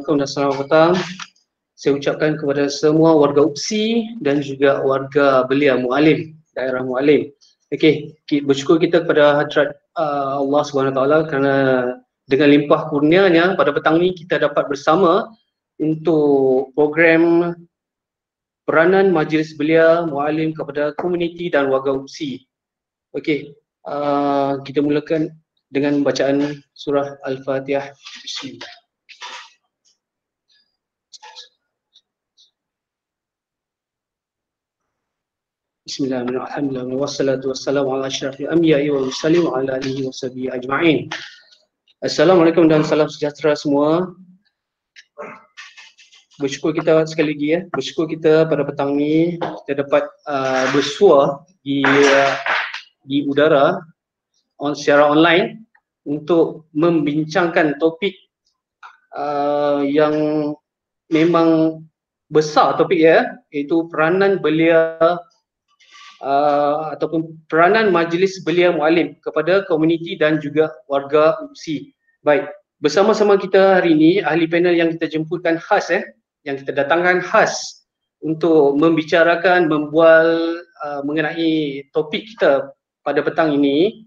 dan selamat petang. Saya ucapkan kepada semua warga UPSI dan juga warga belia Mualim, daerah Mualim. Okey, bersyukur kita kepada hadrat Allah SWT kerana dengan limpah kurnianya pada petang ini kita dapat bersama untuk program peranan Majlis Belia Mualim kepada komuniti dan warga UPSI. Okey, kita mulakan dengan bacaan surah Al-Fatihah. Bismillah. Bismillahirrahmanirrahim. Wassalatu wassalamu ala asyrafil anbiya'i wal mursalin wa ala alihi washabihi ajma'in. Assalamualaikum dan salam sejahtera semua. Bersyukur kita sekali lagi bersyukur kita pada petang ni kita dapat bersua di udara secara online untuk membincangkan topik yang memang besar topik iaitu peranan belia ataupun peranan Majlis Belia Mualim kepada komuniti dan juga warga UPSI. Baik, bersama-sama kita hari ini ahli panel yang kita jemputkan khas yang kita datangkan khas untuk membicarakan, membual mengenai topik kita pada petang ini.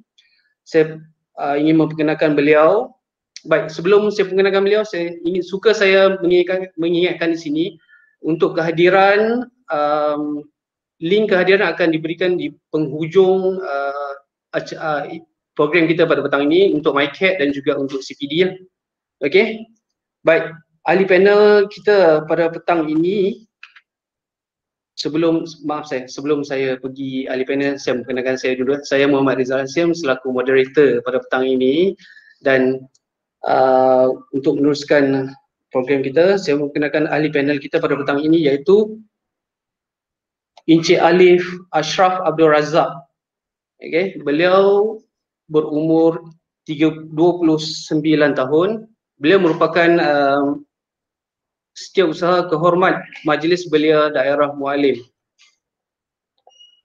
Saya ingin memperkenalkan beliau. Baik, sebelum saya perkenalkan beliau, saya mengingatkan di sini untuk kehadiran link kehadiran akan diberikan di penghujung program kita pada petang ini untuk MyCat dan juga untuk CPD. Okey. Baik, ahli panel kita pada petang ini, sebelum saya pergi ahli panel, saya memperkenalkan saya dulu. Saya Muhammad Rizal Hasim selaku moderator pada petang ini, dan untuk meneruskan program kita, saya memperkenalkan ahli panel kita pada petang ini iaitu Encik Alif Ashraf Abdul Razak. Okay. Beliau berumur 29 tahun. Beliau merupakan setiausaha kehormat Majlis Belia Daerah Mualim.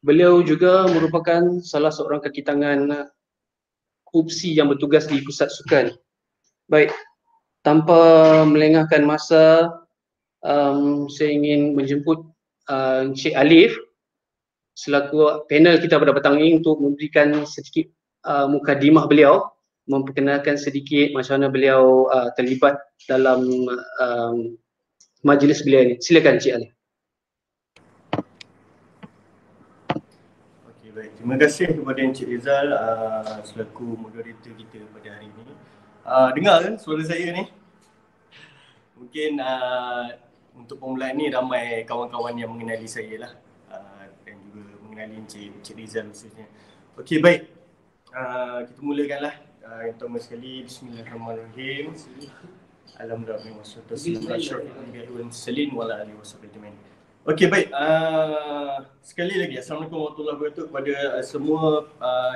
Beliau juga merupakan salah seorang kaki tangan UPSI yang bertugas di Pusat Sukan. Baik, tanpa melengahkan masa, saya ingin menjemput Encik Alif selaku panel kita pada petang ini untuk memberikan sedikit mukadimah beliau, memperkenalkan sedikit macam mana beliau terlibat dalam majlis belia ini. Silakan Encik Alif. Okey, baik. Terima kasih kepada Encik Rizal selaku moderator kita pada hari ini. Dengar kan suara saya ni? Mungkin untuk permulaan ni ramai kawan-kawan yang mengenali saya lah, dan juga mengenali Encik Rizal khususnya. Okey, baik. Kita mulakanlah. Yang pertama sekali, Bismillahirrahmanirrahim. Alhamdulillah wassalatu wassalamu ala asyrafil anbiya'i wal mursalin wa ala alihi washabihi ajma'in. Okey, baik. Sekali lagi Assalamualaikum warahmatullahi wabarakatuh kepada semua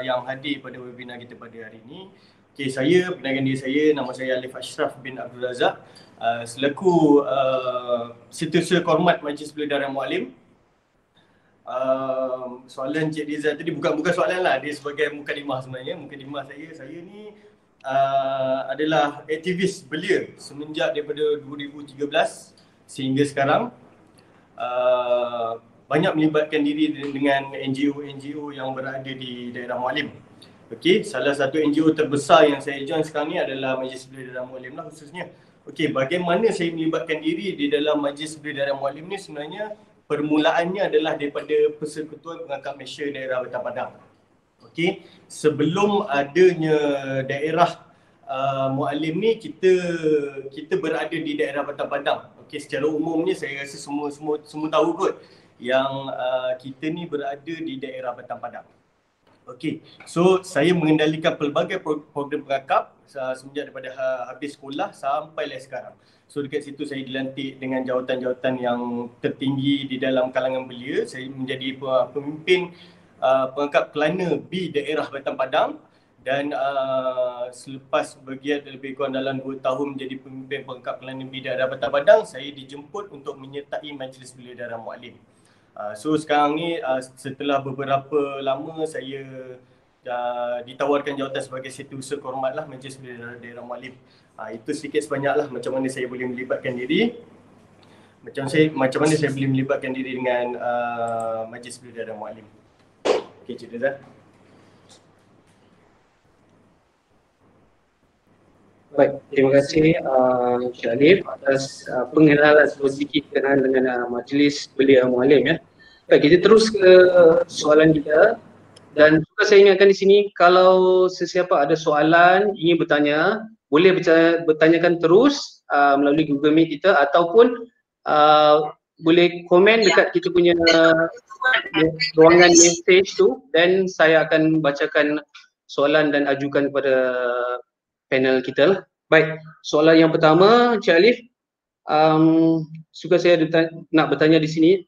yang hadir pada webinar kita pada hari ini. Okey, saya perkenalkan diri saya, nama saya Alif Ashraf bin Abdul Razak, selaku Setiausaha Kehormat Majlis Belia Daerah Mualim. Soalan Cik Rizal tadi bukan soalan lah, dia sebagai mukadimah sebenarnya. Mukadimah saya ni adalah aktivis belia semenjak daripada 2013 sehingga sekarang. Banyak melibatkan diri dengan NGO yang berada di daerah Mualim. Okey, salah satu NGO terbesar yang saya join sekarang ni adalah Majlis Belia Daerah Mualim lah khususnya. Okey, bagaimana saya melibatkan diri di dalam Majlis Belia Daerah Mualim ni? Sebenarnya permulaannya adalah daripada Persekutuan Pengangkat Malaysia Daerah Batam Padang. Okey, sebelum adanya daerah Mualim ni, kita berada di daerah Batam Padang. Okey, secara umumnya saya rasa semua tahu kot yang kita ni berada di daerah Batam Padang. Okey, so saya mengendalikan pelbagai program perangkap semenjak daripada habis sekolah sampailah sekarang. So dekat situ saya dilantik dengan jawatan-jawatan yang tertinggi di dalam kalangan belia. Saya menjadi pemimpin perangkap kelana B daerah Batam Padang, dan selepas bergiat lebih kurang dalam 2 tahun menjadi pemimpin perangkap kelana B daerah Batam Padang, saya dijemput untuk menyertai Majlis Belia Daerah Mualim. So sekarang ni setelah beberapa lama saya ditawarkan jawatan sebagai Setiausaha Kehormat lah Majlis Belia Daerah Mualim. Itu sedikit sebanyak lah macam mana saya boleh melibatkan diri. Macam mana saya boleh melibatkan diri dengan Majlis Belia Daerah Mualim. Okey, Cik Rizal. Baik, terima kasih Encik Alif atas pengenalan sedikit berkenaan dengan Majlis Belia Mualim ya. Baik, kita terus ke soalan kita. Dan juga saya ingatkan di sini, kalau sesiapa ada soalan, ingin bertanya, boleh bertanyakan terus melalui Google Meet kita ataupun boleh komen dekat kita punya ruangan message tu, dan saya akan bacakan soalan dan ajukan kepada panel kita lah. Baik, soalan yang pertama Encik Alif, suka saya nak bertanya di sini,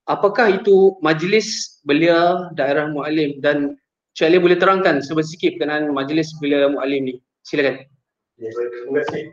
apakah itu Majlis Belia Daerah Mualim, dan Encik Alif boleh terangkan sedikit berkenaan Majlis Belia Mualim ni. Silakan. Ya, terima kasih.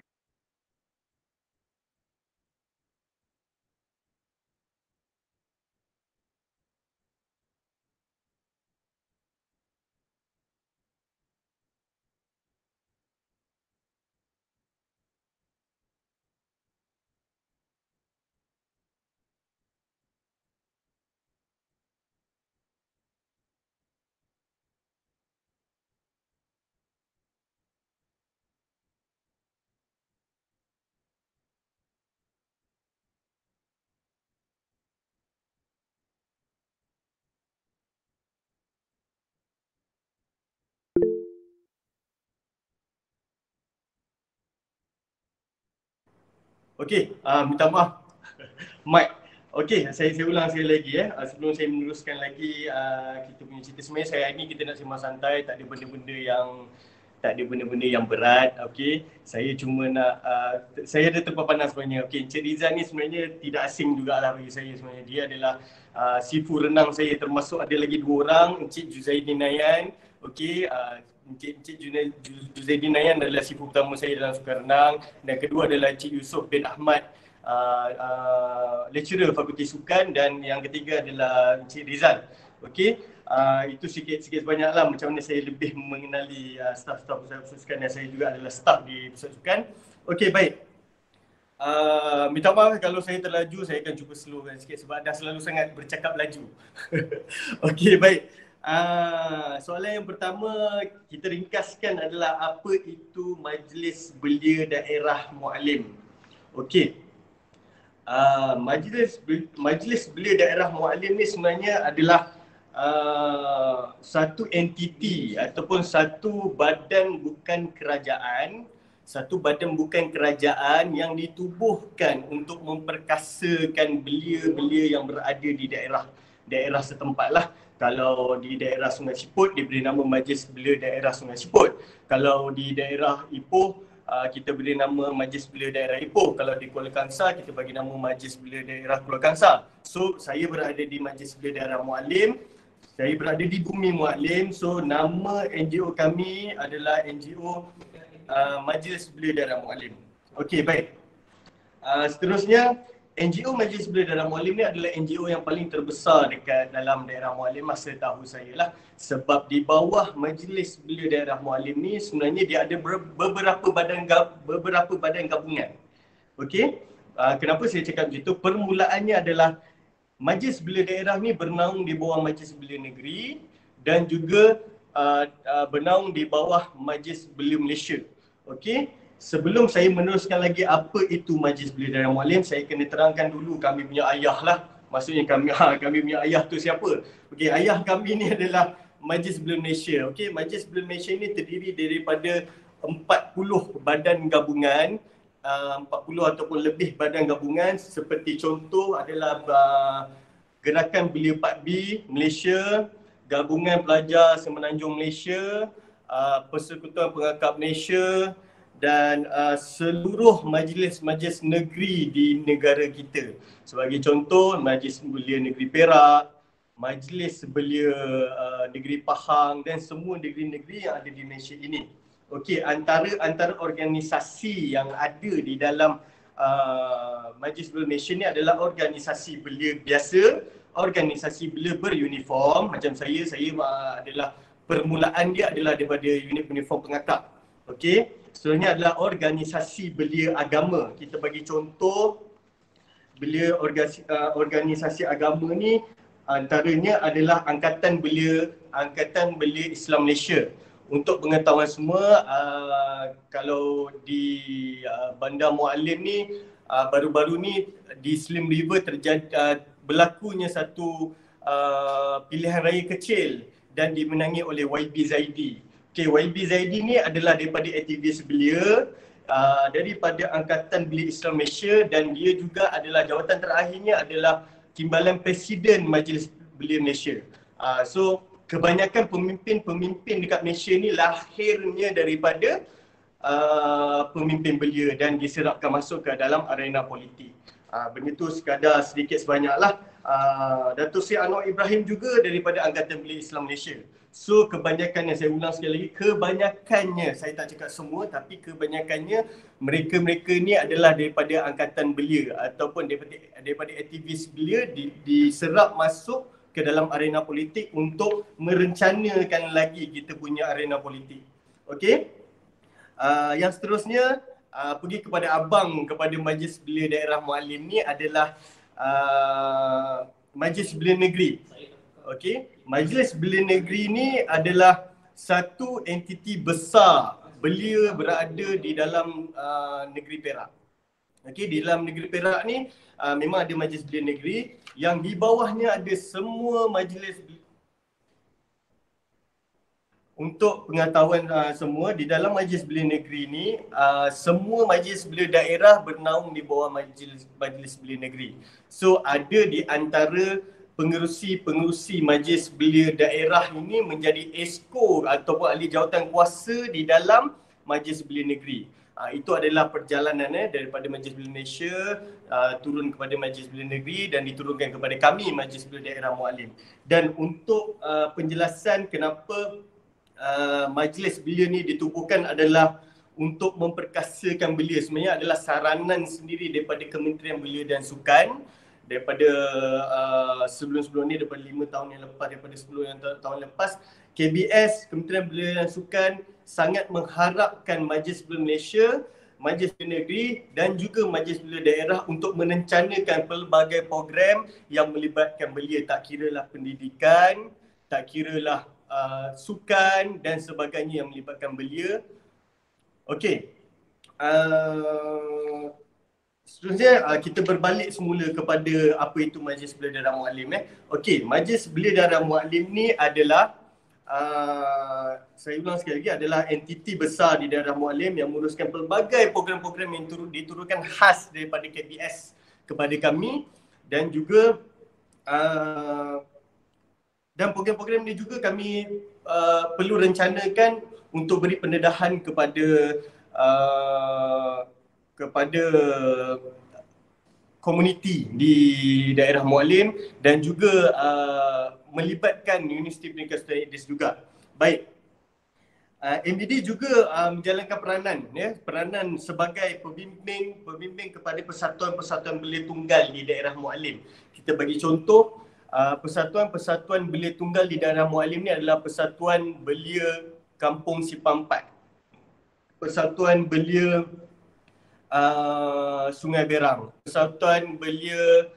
Okey, minta maaf. Mike. Okey, saya ulang sekali lagi sebelum saya meneruskan lagi kita punya cerita. Sebenarnya saya hari ni kita nak sembang santai, tak ada benda-benda yang berat. Okey, saya cuma nak saya ada tempat pandang sebenarnya. Okey, Encik Rizal ni sebenarnya tidak asing jugalah bagi saya sebenarnya. Dia adalah sifu renang saya, termasuk ada lagi 2 orang, Encik Juzaidin Nayan. Okey, Encik Juzaidin Nayan adalah sifu pertama saya dalam sukan renang, dan kedua adalah Encik Yusof bin Ahmad, lecturer Fakulti Sukan, dan yang ketiga adalah Encik Rizal. Okey, itu sikit banyaklah macam mana saya lebih mengenali staf-staf Pusat Sukan, dan saya juga adalah staf di Pusat Sukan. Okey, baik. Minta maaf kalau saya terlaju, saya akan cuba slowkan sikit sebab dah selalu sangat bercakap laju. Okey, baik. Soalan yang pertama kita ringkaskan adalah apa itu Majlis Belia Daerah Mualim. Okey. Majlis Belia Daerah Mualim ni sebenarnya adalah satu entiti ataupun satu badan bukan kerajaan, yang ditubuhkan untuk memperkasakan belia-belia yang berada di daerah setempat lah. Kalau di daerah Sungai Siput diberi nama Majlis Belia Daerah Sungai Siput. Kalau di daerah Ipoh kita beri nama Majlis Belia Daerah Ipoh. Kalau di Kuala Kangsar kita bagi nama Majlis Belia Daerah Kuala Kangsar. So saya berada di Majlis Belia Daerah Mualim. Saya berada di Bumi Mualim. So nama NGO kami adalah NGO Majlis Belia Daerah Mualim. Okey, baik. Seterusnya, NGO Majlis Belia Daerah Mualim ni adalah NGO yang paling terbesar dekat dalam daerah Mualim masa tahu saya lah. Sebab di bawah Majlis Belia Daerah Mualim ni sebenarnya dia ada beberapa badan gabungan. Okey, kenapa saya cakap begitu? Permulaannya adalah Majlis Belia Daerah ni bernaung di bawah Majlis Belia Negeri dan juga bernaung di bawah Majlis Belia Malaysia. Okey, sebelum saya meneruskan lagi apa itu Majlis Belia Daerah Mualim, saya kena terangkan dulu kami punya ayah lah. Maksudnya kami punya ayah tu siapa? Okey, ayah kami ni adalah Majlis Belia Malaysia. Okey, Majlis Belia Malaysia ni terdiri daripada 40 badan gabungan, 40 ataupun lebih badan gabungan, seperti contoh adalah Gerakan Belia 4B Malaysia, Gabungan Pelajar Semenanjung Malaysia, Persekutuan Pengakap Malaysia, dan seluruh majlis-majlis negeri di negara kita. Sebagai contoh, Majlis Belia Negeri Perak, Majlis Belia Negeri Pahang, dan semua negeri-negeri yang ada di Malaysia ini. Okey, antara organisasi yang ada di dalam Majlis Belia Malaysia ni adalah organisasi belia biasa, organisasi belia beruniform. Macam saya adalah permulaan dia adalah daripada unit uniform pengakap. Okey, seterusnya adalah organisasi belia agama. Kita bagi contoh belia organisasi agama ni antaranya adalah Angkatan Belia Islam Malaysia. Untuk pengetahuan semua, kalau di Bandar Mualim ni baru-baru ni di Slim River terjadi berlakunya satu pilihan raya kecil dan dimenangi oleh YB Zaidi. Okay, YB Zaidi ni adalah daripada aktivis belia daripada Angkatan Belia Islam Malaysia, dan dia juga adalah jawatan terakhirnya adalah Timbalan Presiden Majlis Belia Malaysia. So kebanyakan pemimpin dekat Malaysia ni lahirnya daripada pemimpin belia dan diserapkan masuk ke dalam arena politik. Benda tu sekadar sedikit sebanyaklah. Datuk Seri Anwar Ibrahim juga daripada Angkatan Belia Islam Malaysia. So kebanyakannya, saya ulang sekali lagi, kebanyakannya, saya tak cakap semua, tapi kebanyakannya mereka-mereka ni adalah daripada Angkatan Belia ataupun daripada aktivis belia diserap masuk ke dalam arena politik untuk merencanakan lagi kita punya arena politik. Okey? Yang seterusnya, pergi kepada abang kepada Majlis Belia Daerah Mualim ni adalah Majlis Belia Negeri. Okey, Majlis Belia Negeri ni adalah satu entiti besar belia berada di dalam negeri Perak. Okey, di dalam negeri Perak ni memang ada Majlis Belia Negeri yang di bawahnya ada semua majlis. Untuk pengetahuan semua, di dalam Majlis Belia Negeri ni semua majlis belia daerah bernaung di bawah Majlis Belia Negeri. So ada di antara pengerusi Majlis Belia Daerah ini menjadi esko ataupun ahli jawatan kuasa di dalam Majlis Belia Negeri. Itu adalah perjalanannya daripada Majlis Belia Malaysia turun kepada Majlis Belia Negeri dan diturunkan kepada kami Majlis Belia Daerah Mualim. Dan untuk penjelasan kenapa Majlis Belia ni ditubuhkan adalah untuk memperkasakan belia, sebenarnya adalah saranan sendiri daripada Kementerian Belia dan Sukan. Daripada sebelum-sebelum ni, daripada 5 tahun yang lepas, daripada 10 tahun lepas, KBS, Kementerian Belia dan Sukan sangat mengharapkan Majlis Belia Malaysia, Majlis Belia Negeri dan juga Majlis Belia Daerah untuk merencanakan pelbagai program yang melibatkan belia, tak kiralah pendidikan, tak kiralah sukan dan sebagainya yang melibatkan belia. Okey. Seterusnya kita berbalik semula kepada apa itu Majlis Belia Daerah Mualim. Okey, Majlis Belia Daerah Mualim ni adalah saya ulang sekali lagi, adalah entiti besar di daerah Mualim yang menguruskan pelbagai program-program yang diturunkan khas daripada KBS kepada kami, dan juga dan program-program ini juga kami perlu rencanakan untuk beri pendedahan kepada komuniti di daerah Mualim dan juga melibatkan Universiti Pendidikan Sultan Idris juga. Baik. MBD juga menjalankan peranan sebagai pembimbing kepada persatuan-persatuan belia tunggal di daerah Mualim. Kita bagi contoh, persatuan-persatuan belia tunggal di daerah Mualim ni adalah Persatuan Belia Kampung Sipampat, Persatuan Belia Sungai Berang, Persatuan Belia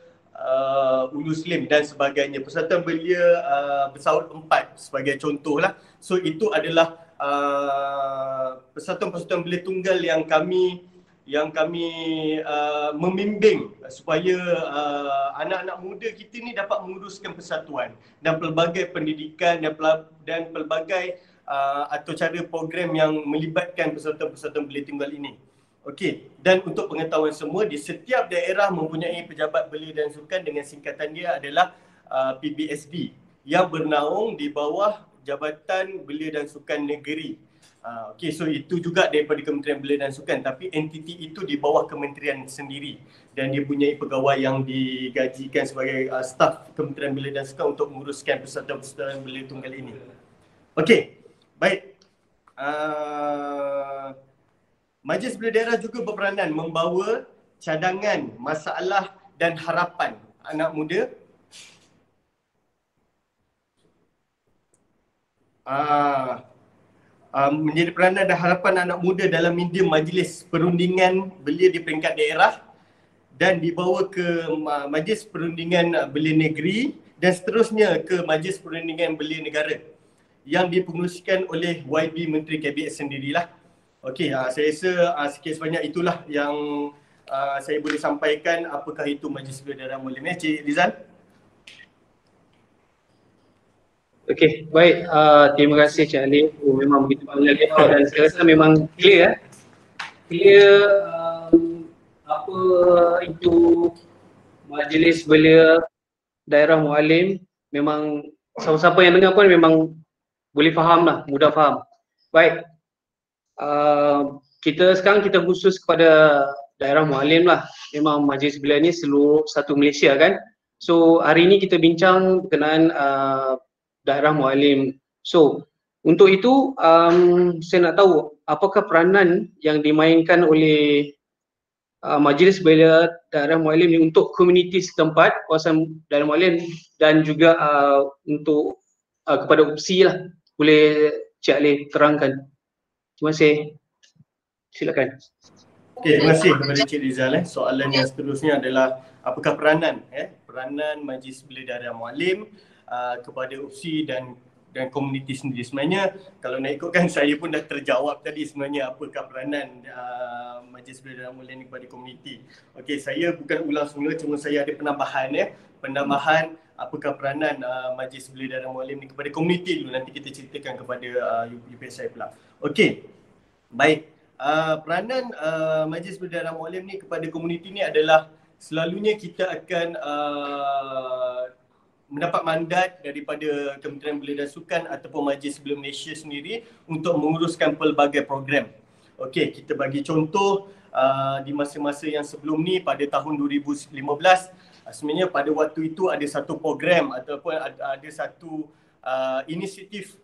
Ulu Slim dan sebagainya, Persatuan Belia Bersaut 4 sebagai contohlah. So itu adalah persatuan-persatuan belia tunggal yang kami membimbing supaya anak-anak muda kita ni dapat menguruskan persatuan dan pelbagai pendidikan dan pelbagai atau cara program yang melibatkan persatuan-persatuan belia tunggal ini. Okey, dan untuk pengetahuan semua, di setiap daerah mempunyai pejabat belia dan sukan dengan singkatan dia adalah PBSD yang bernaung di bawah Jabatan Belia dan Sukan Negeri. Okey, so itu juga daripada Kementerian Belia dan Sukan, tapi entiti itu di bawah kementerian sendiri dan dia punya pegawai yang digajikan sebagai staf Kementerian Belia dan Sukan untuk menguruskan persatuan-persatuan belia tunggal ini. Okey, baik. Majlis Belia Daerah juga berperanan membawa cadangan, masalah dan harapan anak muda. menjadi peranan dan harapan anak muda dalam media majlis perundingan belia di peringkat daerah dan dibawa ke majlis perundingan belia negeri dan seterusnya ke majlis perundingan belia negara yang dipengerusikan oleh YB Menteri Kabinet sendirilah. Okey, saya rasa sikit sebanyak itulah yang saya boleh sampaikan apakah itu Majlis Belia Daerah Mualim. Cik Rizal. Okey, baik. Terima kasih Cik Ali. Memang begitu banyak lebar dan saya rasa memang clear. Clear apa itu Majlis Belia Daerah Mualim. Memang siapa-siapa yang dengar pun memang boleh faham lah, mudah faham. Baik. Kita sekarang kita khusus kepada daerah Mualim lah. Memang Majlis Belia ni seluruh satu Malaysia kan. So hari ini kita bincang berkenaan daerah Mualim. So untuk itu saya nak tahu apakah peranan yang dimainkan oleh Majlis Belia Daerah Mualim ni untuk komuniti setempat kawasan daerah Mualim dan juga untuk kepada UPSI lah. Boleh Cik Ali terangkan. Terima kasih. Silakan. Okey, terima kasih kepada Cik Rizal. Soalan yang seterusnya adalah apakah peranan Majlis Belia Daerah Mualim kepada UPSI dan komuniti sendiri. Sebenarnya kalau nak ikutkan saya pun dah terjawab tadi sebenarnya apakah peranan Majlis Belia Daerah Mualim kepada komuniti. Okey, saya bukan ulang semula, cuma saya ada penambahan penambahan apakah peranan Majlis Belia Daerah Mualim ni kepada komuniti dulu, nanti kita ceritakan kepada UPSI pula. Okey. Baik. Peranan Majlis Belia Daerah Mualim ni kepada komuniti ni adalah selalunya kita akan mendapat mandat daripada Kementerian Belia dan Sukan ataupun Majlis Belia Malaysia sendiri untuk menguruskan pelbagai program. Okey, kita bagi contoh di masa-masa yang sebelum ni pada tahun 2015 sebenarnya pada waktu itu ada satu program ataupun ada satu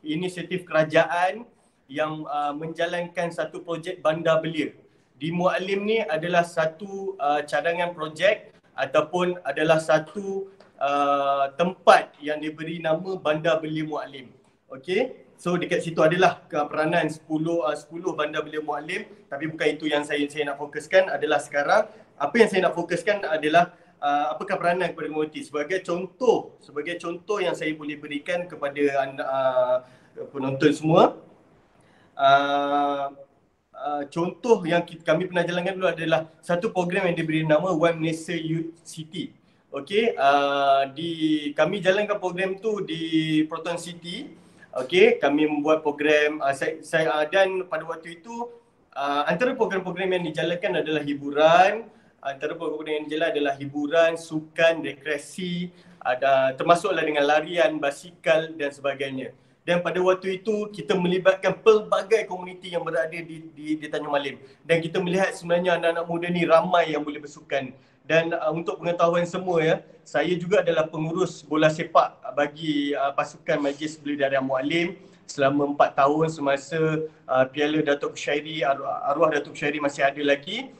inisiatif kerajaan yang menjalankan satu projek bandar belia. Di Mualim ni adalah satu cadangan projek ataupun adalah satu tempat yang diberi nama Bandar Belia Mualim. Okey. So dekat situ adalah peranan 10 Bandar Belia Mualim, tapi bukan itu yang saya nak fokuskan. Adalah sekarang apa yang saya nak fokuskan adalah apakah peranan kepada komuniti. Sebagai contoh yang saya boleh berikan kepada penonton semua. Contoh yang kami pernah jalankan dulu adalah satu program yang diberi nama One Malaysia Youth City. Okey, kami jalankan program tu di Proton City. Okey, kami membuat program dan pada waktu itu antara program-program yang dijalankan adalah hiburan. Antara program yang dijalankan adalah hiburan, sukan, rekreasi, termasuklah dengan larian, basikal dan sebagainya. Dan pada waktu itu kita melibatkan pelbagai komuniti yang berada di Tanjung Malim. Dan kita melihat sebenarnya anak-anak muda ni ramai yang boleh bersukan. Dan untuk pengetahuan semua saya juga adalah pengurus bola sepak bagi pasukan Majlis Belia Daerah Mualim selama 4 tahun semasa Piala Datuk Syairi, arwah Datuk Syairi masih ada lagi.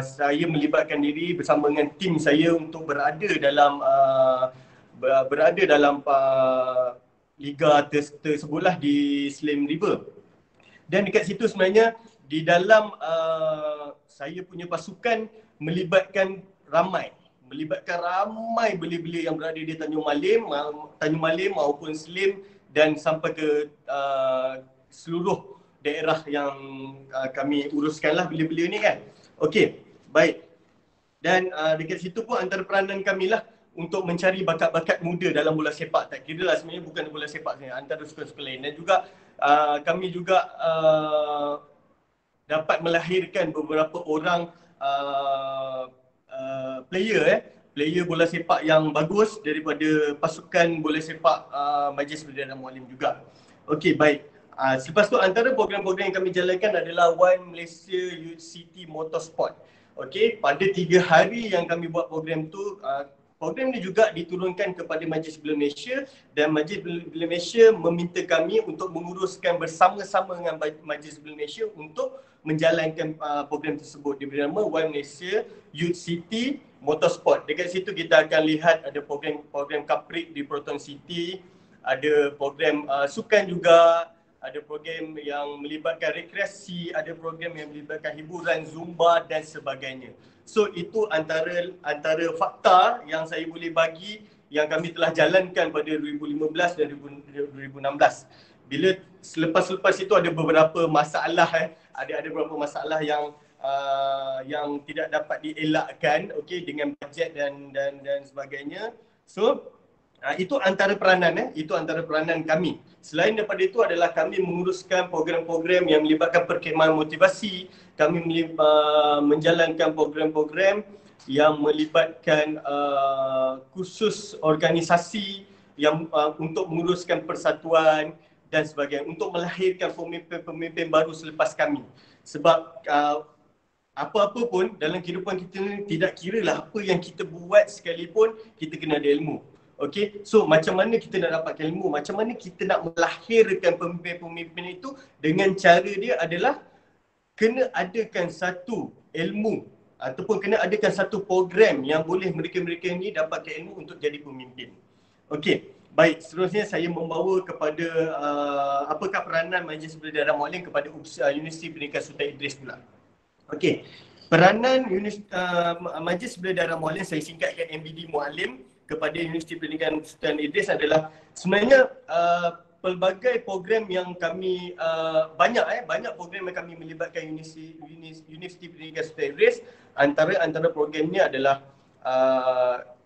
Saya melibatkan diri bersama dengan tim saya untuk berada dalam liga tersebutlah di Slim River. Dan dekat situ sebenarnya di dalam saya punya pasukan melibatkan ramai belia-belia yang berada di Tanjung Malim maupun Slim dan sampai ke seluruh daerah yang kami uruskanlah belia-belia ni kan. Okey, baik. Dan dekat situ pun antara peranan kami lah untuk mencari bakat-bakat muda dalam bola sepak. Tak kira lah sebenarnya bukan bola sepak saja, antara sukan-sukan lain. Dan juga kami juga dapat melahirkan beberapa orang player bola sepak yang bagus daripada pasukan bola sepak Majlis Belia Daerah Mualim juga. Okey, baik. Selepas tu antara program-program yang kami jalankan adalah One Malaysia Youth City Motorsport. Okey, pada 3 hari yang kami buat program tu, program ni juga diturunkan kepada Majlis Belia Malaysia dan Majlis Belia Malaysia meminta kami untuk menguruskan bersama-sama dengan Majlis Belia Malaysia untuk menjalankan program tersebut. Diberi nama One Malaysia Youth City Motorsport. Dekat situ kita akan lihat ada program Kaprik di Proton City, ada program sukan juga, ada program yang melibatkan rekreasi, ada program yang melibatkan hiburan, zumba dan sebagainya. So itu antara fakta yang saya boleh bagi yang kami telah jalankan pada 2015 dan 2016. Bila selepas itu ada beberapa masalah ada beberapa masalah yang tidak dapat dielakkan, okey, dengan bajet dan sebagainya. So itu antara peranan kami. Selain daripada itu adalah kami menguruskan program-program yang melibatkan perkhidmatan motivasi, kami menjalankan program-program yang melibatkan kursus organisasi yang untuk menguruskan persatuan dan sebagainya, untuk melahirkan pemimpin-pemimpin baru selepas kami. Sebab apa-apa pun dalam kehidupan kita ni, tidak kira lah apa yang kita buat sekalipun, kita kena ada ilmu. Okay, so macam mana kita nak dapatkan ilmu, macam mana kita nak melahirkan pemimpin-pemimpin itu, dengan cara dia adalah kena adakan satu ilmu ataupun kena adakan satu program yang boleh mereka-mereka ini dapatkan ilmu untuk jadi pemimpin. Okey, baik, seterusnya saya membawa kepada apakah peranan Majlis Belia Darah Mualim kepada Universiti Pendidikan Sultan Idris pula. Okey, peranan Majlis Belia Darah Mualim, saya singkatkan MBD Mualim, kepada Universiti Pendidikan Sultan Idris adalah sebenarnya pelbagai program yang kami banyak program yang kami melibatkan Universiti Pendidikan Sultan Idris. Antara programnya adalah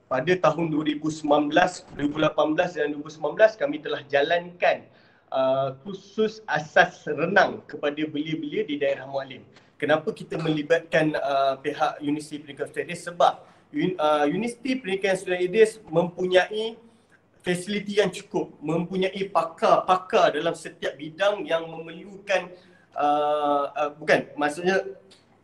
pada tahun 2019, 2018 dan 2019 kami telah jalankan kursus asas renang kepada belia-belia di daerah Mualim. Kenapa kita melibatkan pihak Universiti Pendidikan Sultan Idris? Sebab Universiti Pendidikan Sultan Idris mempunyai fasiliti yang cukup, mempunyai pakar-pakar dalam setiap bidang yang memerlukan maksudnya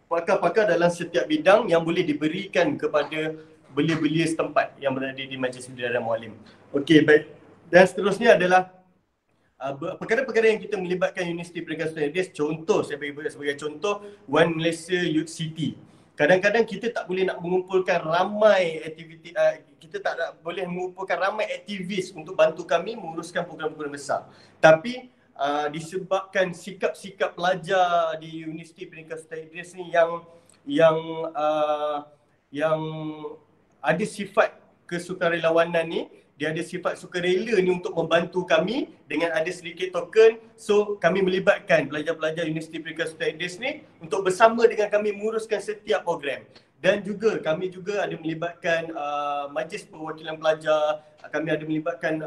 pakar-pakar dalam setiap bidang yang boleh diberikan kepada belia-belia setempat yang berada di Majlis Belia Darah Mualim. Okey, baik. Dan seterusnya adalah perkara-perkara yang kita melibatkan Universiti Pendidikan Sultan Idris. Contoh, saya bagi sebagai contoh, One Malaysia Youth City. Kadang-kadang kita tak boleh nak mengumpulkan ramai aktiviti, kita tak boleh mengumpulkan ramai aktivis untuk bantu kami menguruskan program-program besar. Tapi disebabkan sikap-sikap pelajar di Universiti Pendidikan Sultan Idris ni yang ada sifat kesukarelawanan ni, dia ada sifat sukarela ni untuk membantu kami dengan ada sedikit token. So kami melibatkan pelajar-pelajar Universiti Pendidikan Sultan Idris ni untuk bersama dengan kami menguruskan setiap program. Dan juga kami juga ada melibatkan Majlis Perwakilan Pelajar, kami ada melibatkan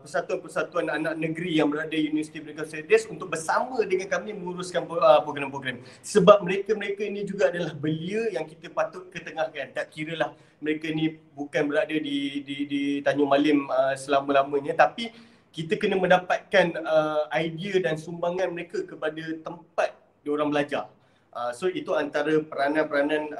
persatuan-persatuan anak negeri yang berada di Universiti Pendidikan Sultan Idris untuk bersama dengan kami menguruskan program-program. Sebab mereka-mereka ini juga adalah belia yang kita patut ketengahkan. Tak kiralah mereka ni bukan berada di Tanjung Malim selama-lamanya, tapi kita kena mendapatkan idea dan sumbangan mereka kepada tempat diorang belajar. So itu antara peranan-peranan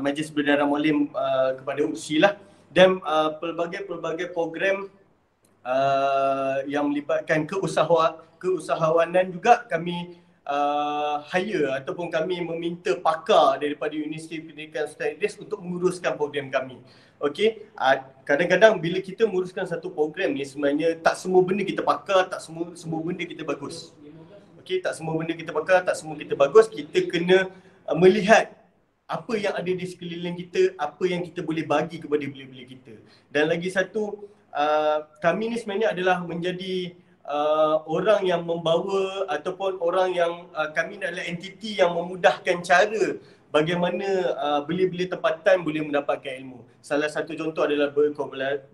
Majlis Belia Darah Mualim kepada UPSI lah. Dan pelbagai program yang melibatkan keusahawanan juga kami hire ataupun kami meminta pakar daripada Universiti Pendidikan Sultan Idris untuk menguruskan program kami. Okey, kadang-kadang bila kita menguruskan satu program ni, sebenarnya tak semua benda kita pakar, tak semua benda kita bagus. Okey, tak semua benda kita pakar, tak semua kita bagus. Kita kena melihat apa yang ada di sekeliling kita, apa yang kita boleh bagi kepada belia-belia kita. Dan lagi satu, kami ni sebenarnya adalah menjadi orang yang membawa ataupun orang yang kami adalah entiti yang memudahkan cara bagaimana belia-belia tempatan boleh mendapatkan ilmu. Salah satu contoh adalah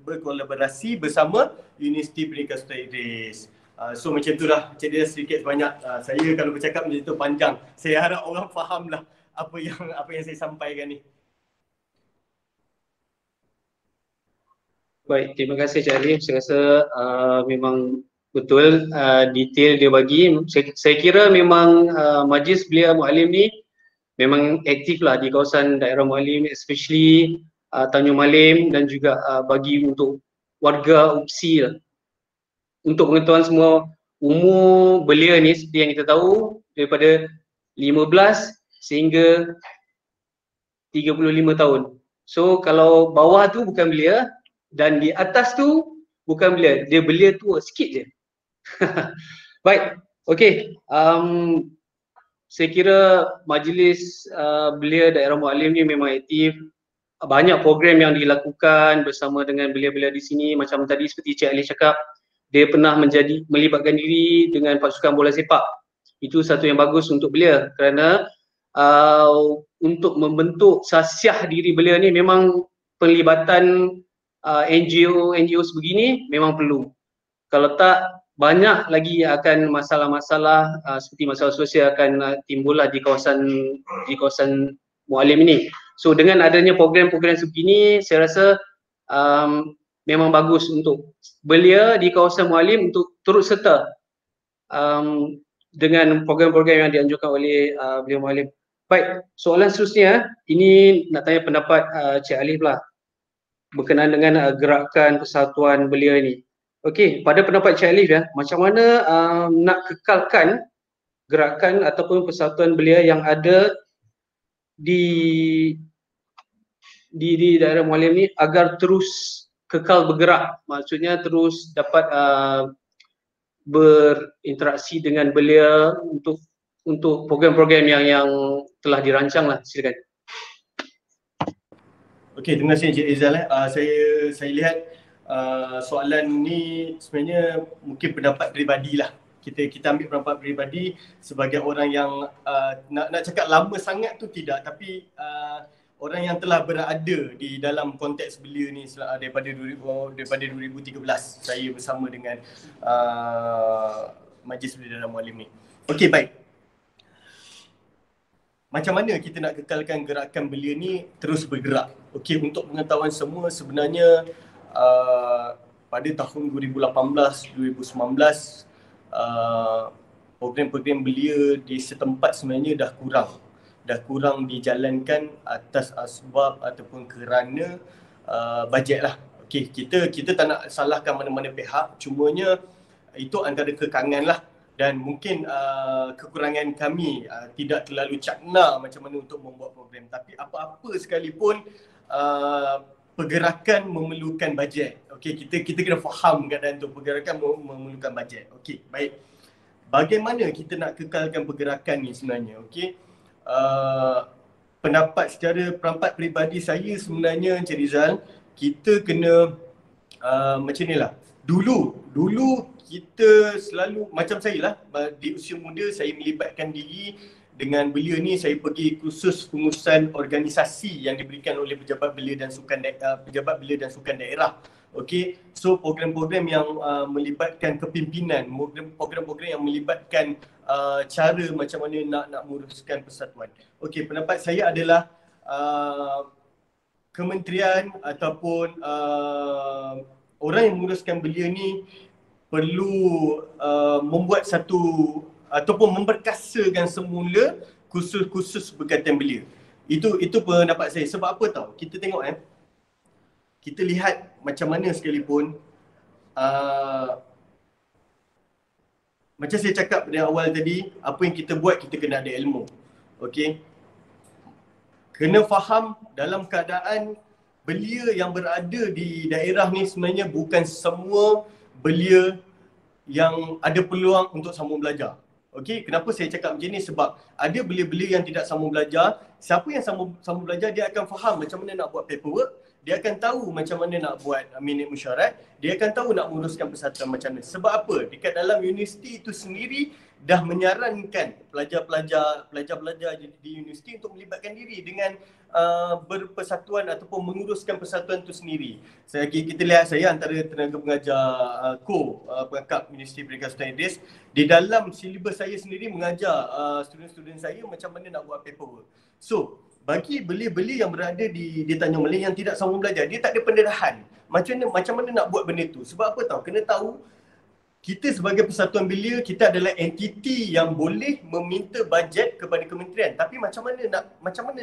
berkolaborasi bersama Universiti Pendidikan Sultan Idris. So macam itulah, Cik Dia sedikit sebanyak. Saya kalau bercakap macam itu panjang. Saya harap orang fahamlah apa yang saya sampaikan ni. Baik, terima kasih Cik Ali. Saya rasa memang betul detail dia bagi. Saya kira memang Majlis Belia Mualim ni memang aktif lah di kawasan daerah Mualim, especially Tanjung Malim, dan juga bagi untuk warga UPSI lah. Untuk pengetahuan semua, umur belia ni seperti yang kita tahu daripada 15 sehingga 35 tahun. So kalau bawah tu bukan belia, Dan di atas tu bukan belia, dia belia tua sikit je. Baik, okey. Saya kira majlis belia daerah Mualim ni memang aktif. Banyak program yang dilakukan bersama dengan belia-belia di sini. Macam tadi seperti Cik Ali cakap, dia pernah melibatkan diri dengan pasukan bola sepak. Itu satu yang bagus untuk belia kerana untuk membentuk sasiah diri belia ni memang pelibatan NGO sebegini memang perlu. Kalau tak, banyak lagi akan masalah-masalah seperti masalah sosial akan timbullah di kawasan Mualim ini. So dengan adanya program-program sebegini, saya rasa memang bagus untuk belia di kawasan Mualim untuk turut serta dengan program-program yang dianjurkan oleh belia Mualim. Baik, soalan seterusnya, ini nak tanya pendapat Cik Ali pula berkenaan dengan gerakan persatuan belia ini. Okey, pada pendapat Cik Alif ya, macam mana nak kekalkan gerakan ataupun persatuan belia yang ada di daerah Mualim ni agar terus kekal bergerak, maksudnya terus dapat berinteraksi dengan belia untuk program-program yang telah dirancang lah. Silakan. Okey, terima kasih Encik Rizal. Saya lihat soalan ni sebenarnya mungkin pendapat peribadi lah. Kita ambil pendapat peribadi sebagai orang yang nak cakap lama sangat tu tidak, tapi orang yang telah berada di dalam konteks belia ni daripada 2013 saya bersama dengan Majlis Belia dalam Mualim ni. Okey, baik. Macam mana kita nak kekalkan gerakan belia ni terus bergerak? Okey, untuk pengetahuan semua sebenarnya pada tahun 2018-2019 program-program belia di setempat sebenarnya dah kurang dijalankan atas asbab ataupun kerana bajet lah. Okey, kita tak nak salahkan mana-mana pihak, cumanya itu antara kekangan lah dan mungkin kekurangan kami tidak terlalu cakna macam mana untuk membuat program. Tapi apa-apa sekalipun pergerakan memerlukan bajet. Okey, kita kena faham keadaan tu, pergerakan memerlukan bajet. Okey, baik. Bagaimana kita nak kekalkan pergerakan ni sebenarnya? Okey. Pendapat peribadi saya sebenarnya Encik Rizal, kita kena macam ni lah. Dulu kita selalu, macam saya lah, di usia muda saya melibatkan diri dengan belia ni. Saya pergi kursus pengurusan organisasi yang diberikan oleh pejabat belia dan sukan daerah. Okey, so program-program yang melibatkan kepimpinan, program-program yang melibatkan cara macam mana nak menguruskan persatuan. Okey, pendapat saya adalah kementerian ataupun orang yang menguruskan belia ni perlu membuat satu ataupun memperkasakan semula kursus-kursus berkaitan belia. Itu pendapat saya. Sebab apa tahu? Kita tengok kita lihat macam mana sekalipun macam saya cakap pada awal tadi, apa yang kita buat kita kena ada ilmu. Okey. Kena faham dalam keadaan belia yang berada di daerah ni sebenarnya bukan semua belia yang ada peluang untuk sambung belajar. Okey, kenapa saya cakap macam ni? Sebab ada belia-belia yang tidak sambung belajar. Siapa yang sambung belajar, dia akan faham macam mana nak buat paperwork, dia akan tahu macam mana nak buat minit mesyuarat, dia akan tahu nak menguruskan persatuan macam mana. Sebab apa? Dekat dalam universiti itu sendiri dah menyarankan pelajar-pelajar di universiti untuk melibatkan diri dengan berpersatuan ataupun menguruskan persatuan itu sendiri. Kita lihat saya antara tenaga pengajar pengangkap Universiti Pendidikan Sultan Idris. Di dalam silibus saya sendiri mengajar student-student saya macam mana nak buat paperwork. So, bagi belia-belia yang berada di Tanjung Malay yang tidak sambung belajar, dia tak ada pendedahan macam mana nak buat benda tu. Sebab apa tahu? Kena tahu kita sebagai persatuan belia, kita adalah entiti yang boleh meminta bajet kepada kementerian. Tapi macam mana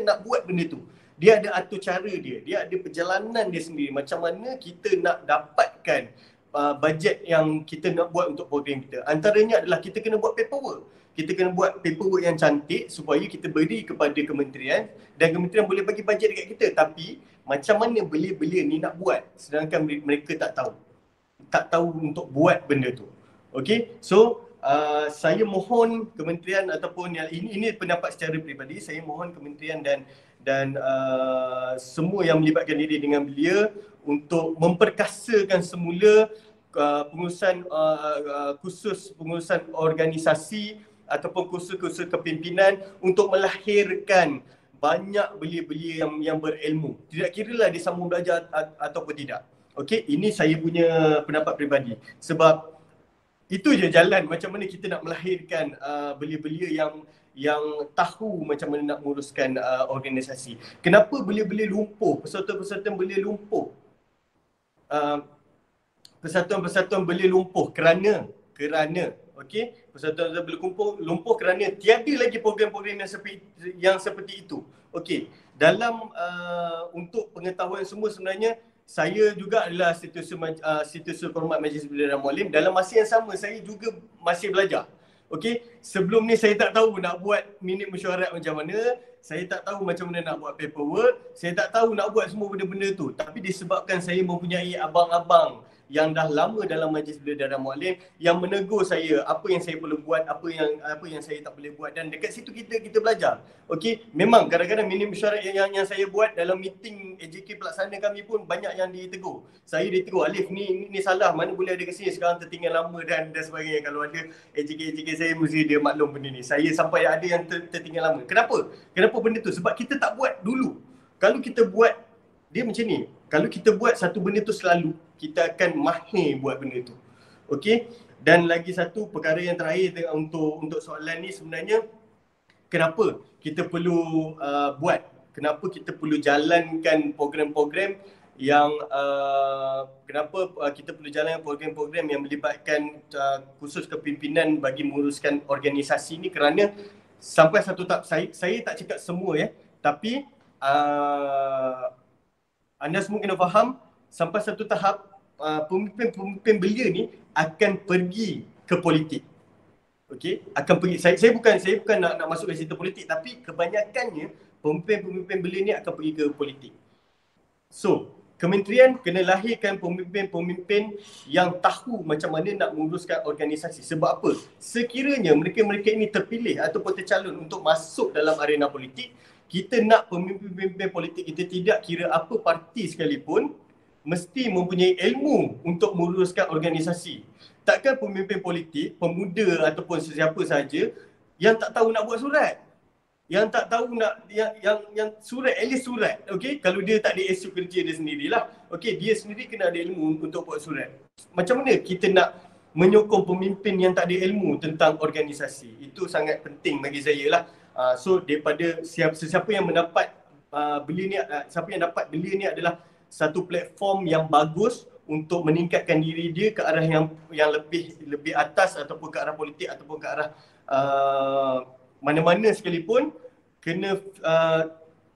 nak buat benda tu? Dia ada atur cara dia ada perjalanan dia sendiri. Macam mana kita nak dapatkan bajet yang kita nak buat untuk program kita. Antaranya adalah kita kena buat paperwork. kita kena buat paperwork yang cantik supaya kita beri kepada kementerian dan kementerian boleh bagi bajet dekat kita. Tapi macam mana belia-belia ni nak buat sedangkan mereka tak tahu untuk buat benda tu. Okay, so saya mohon kementerian ataupun yang ini pendapat secara peribadi, saya mohon kementerian dan semua yang melibatkan diri dengan belia untuk memperkasakan semula pengurusan khusus pengurusan organisasi ataupun kursus-kursus kepimpinan untuk melahirkan banyak belia-belia yang berilmu. Tidak kiralah dia sambung belajar ataupun tidak. Okey, ini saya punya pendapat peribadi. Sebab itu je jalan macam mana kita nak melahirkan belia-belia yang tahu macam mana nak menguruskan organisasi. Kenapa belia-belia lumpuh? Persatuan-persatuan belia lumpuh. Persatuan-persatuan belia lumpuh kerana okey, persatuan belia lumpuh kerana tiada lagi program-program yang seperti itu. Okey, dalam untuk pengetahuan semua sebenarnya saya juga adalah Setiausaha Hormat Majlis Belia dan Mualim. Dalam masa yang sama saya juga masih belajar. Okey, sebelum ni saya tak tahu nak buat minit mesyuarat macam mana, saya tak tahu macam mana nak buat paperwork, saya tak tahu nak buat semua benda-benda tu. Tapi disebabkan saya mempunyai abang-abang yang dah lama dalam Majlis Belia dan Mualim yang menegur saya apa yang saya perlu buat, apa yang saya tak boleh buat, dan dekat situ kita belajar. Okey, memang kadang-kadang minit mesyuarat yang saya buat dalam meeting AJK pelaksana kami pun banyak yang ditegur. Saya ditegur, Alif ni salah, mana boleh ada kat sini, sekarang tertinggal lama dan sebagainya. Kalau ada AJK saya mesti dia maklum benda ni. Saya sampai ada yang tertinggal lama. Kenapa benda tu? Sebab kita tak buat dulu. Kalau kita buat, dia macam ni. Kalau kita buat satu benda tu selalu, kita akan mahir buat benda tu. Okey? Dan lagi satu perkara yang terakhir untuk soalan ni sebenarnya, kenapa kita perlu kenapa kita perlu jalankan program-program yang kenapa kita perlu jalankan program-program yang melibatkan khusus kepimpinan bagi menguruskan organisasi ni, kerana sampai satu tahap, saya tak cakap semua tapi anda semua kena faham, sampai satu tahap pemimpin-pemimpin belia ni akan pergi ke politik. Okey, akan pergi. Saya bukan nak masuk ke cerita politik, tapi kebanyakannya pemimpin-pemimpin belia ni akan pergi ke politik. So, kementerian kena lahirkan pemimpin-pemimpin yang tahu macam mana nak menguruskan organisasi. Sebab apa? Sekiranya mereka-mereka ini terpilih ataupun tercalon untuk masuk dalam arena politik, kita nak pemimpin-pemimpin politik kita, tidak kira apa parti sekalipun, mesti mempunyai ilmu untuk menguruskan organisasi. Takkan pemimpin politik, pemuda ataupun sesiapa saja yang tak tahu nak buat surat. Yang tak tahu nak yang surat, at least surat. Okey, kalau dia tak ada SU kerja dia sendirilah. Okey, dia sendiri kena ada ilmu untuk buat surat. Macam mana kita nak menyokong pemimpin yang tak ada ilmu tentang organisasi? Itu sangat penting bagi saya lah. So daripada siapa yang mendapat belia ni, siapa yang dapat belia ni adalah satu platform yang bagus untuk meningkatkan diri dia ke arah yang lebih atas, ataupun ke arah politik, ataupun ke arah mana-mana sekalipun, kena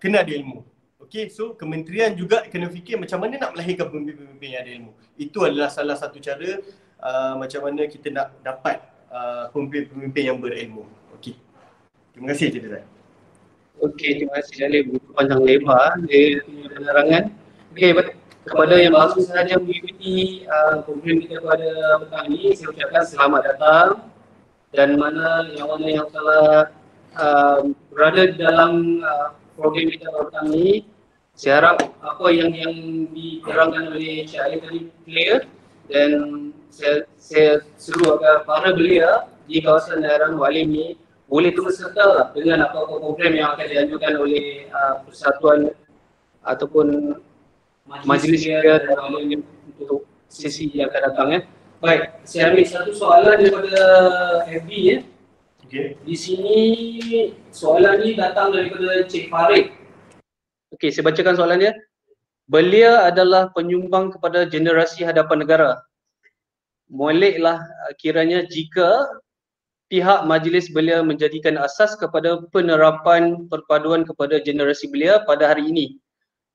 ada ilmu. Okey, so kementerian juga kena fikir macam mana nak melahirkan pemimpin-pemimpin yang ada ilmu. Itu adalah salah satu cara macam mana kita nak dapat pemimpin-pemimpin yang berilmu. Okey. Terima kasih Encik Dizan. Okey, terima kasih Jalil, begitu panjang lebar dia punya penerangan. Okey, kepada yang baru sahaja mengikuti program kita pada petang ini, saya ucapkan selamat datang. Dan mana yang telah berada di dalam program kita pada petang ini, saya harap apa yang diterangkan oleh Cik Ali tadi clear, dan saya seru agar para belia di kawasan daerah Mualim ini boleh turut serta dengan apa-apa program yang akan dianjurkan oleh persatuan ataupun majlis belia dan Mualim untuk sesi yang akan datang. Baik, saya ambil satu soalan daripada FB Okay. Di sini soalan ni datang daripada Cik Farid. Okey, saya bacakan soalan dia. Belia adalah penyumbang kepada generasi hadapan negara. Moleklah kiranya jika pihak Majlis Belia menjadikan asas kepada penerapan perpaduan kepada generasi belia pada hari ini.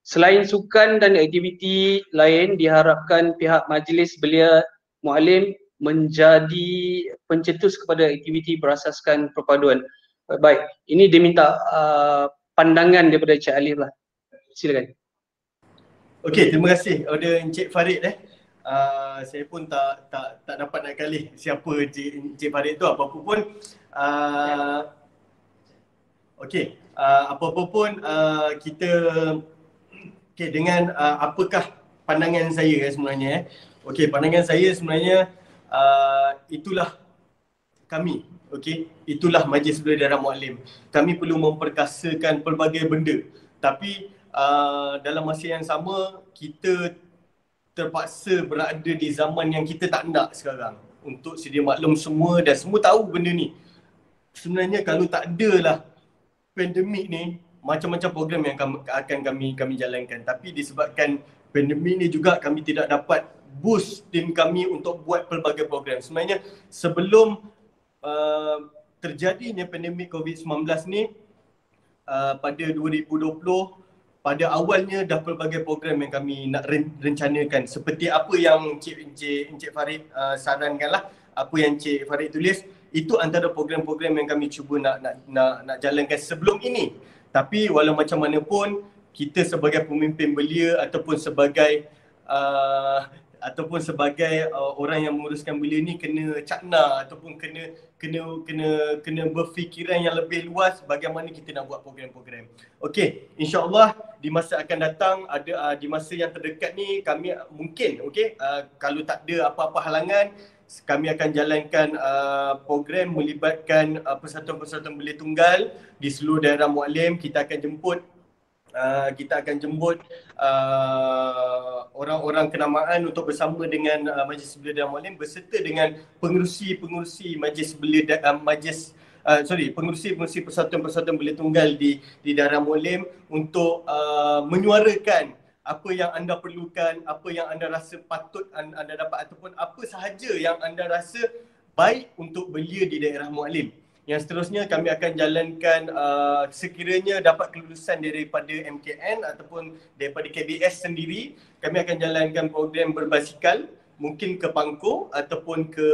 Selain sukan dan aktiviti lain, diharapkan pihak Majlis Belia Mualim menjadi pencetus kepada aktiviti berasaskan perpaduan. Baik, ini dia minta pandangan daripada Encik Alif lah. Silakan. Okey, terima kasih order Encik Farid saya pun tak dapat nak kali siapa Encik Farid tu, apa-apa pun okey, apa-apa pun kita dengan apakah pandangan saya sebenarnya okey, pandangan saya sebenarnya itulah kami, okey, itulah Majlis Belia Darah Mualim. Kami perlu memperkasakan pelbagai benda, tapi dalam masa yang sama kita terpaksa berada di zaman yang kita tak nak sekarang. Untuk sedia maklum semua dan semua tahu benda ni. Sebenarnya kalau tak adalah pandemik ni, macam-macam program yang akan kami jalankan. Tapi disebabkan pandemik ni juga kami tidak dapat boost tim kami untuk buat pelbagai program. Sebenarnya sebelum terjadinya pandemik COVID-19 ni pada 2020, pada awalnya dah pelbagai program yang kami nak rencanakan. Seperti apa yang Encik Farid sarankanlah, apa yang Encik Farid tulis, itu antara program-program yang kami cuba nak jalankan sebelum ini. Tapi walau macam mana pun, kita sebagai pemimpin belia ataupun sebagai orang yang menguruskan belia ni kena cakna ataupun kena berfikiran yang lebih luas bagaimana kita nak buat program-program. Okey, insya-Allah di masa akan datang, di masa yang terdekat ni kami mungkin kalau tak ada apa-apa halangan, kami akan jalankan program melibatkan persatuan-persatuan belia tunggal di seluruh daerah Mualim. Kita akan jemput orang-orang kenamaan untuk bersama dengan Majlis Belia Darah Mualim beserta dengan pengerusi pengerusi persatuan-persatuan belia tunggal di Darah Mualim untuk menyuarakan apa yang anda perlukan, apa yang anda rasa patut anda dapat ataupun apa sahaja yang anda rasa baik untuk belia di daerah Mualim. Yang seterusnya kami akan jalankan sekiranya dapat kelulusan daripada MKN ataupun daripada KBS sendiri, kami akan jalankan program berbasikal, mungkin ke Pangkor ataupun ke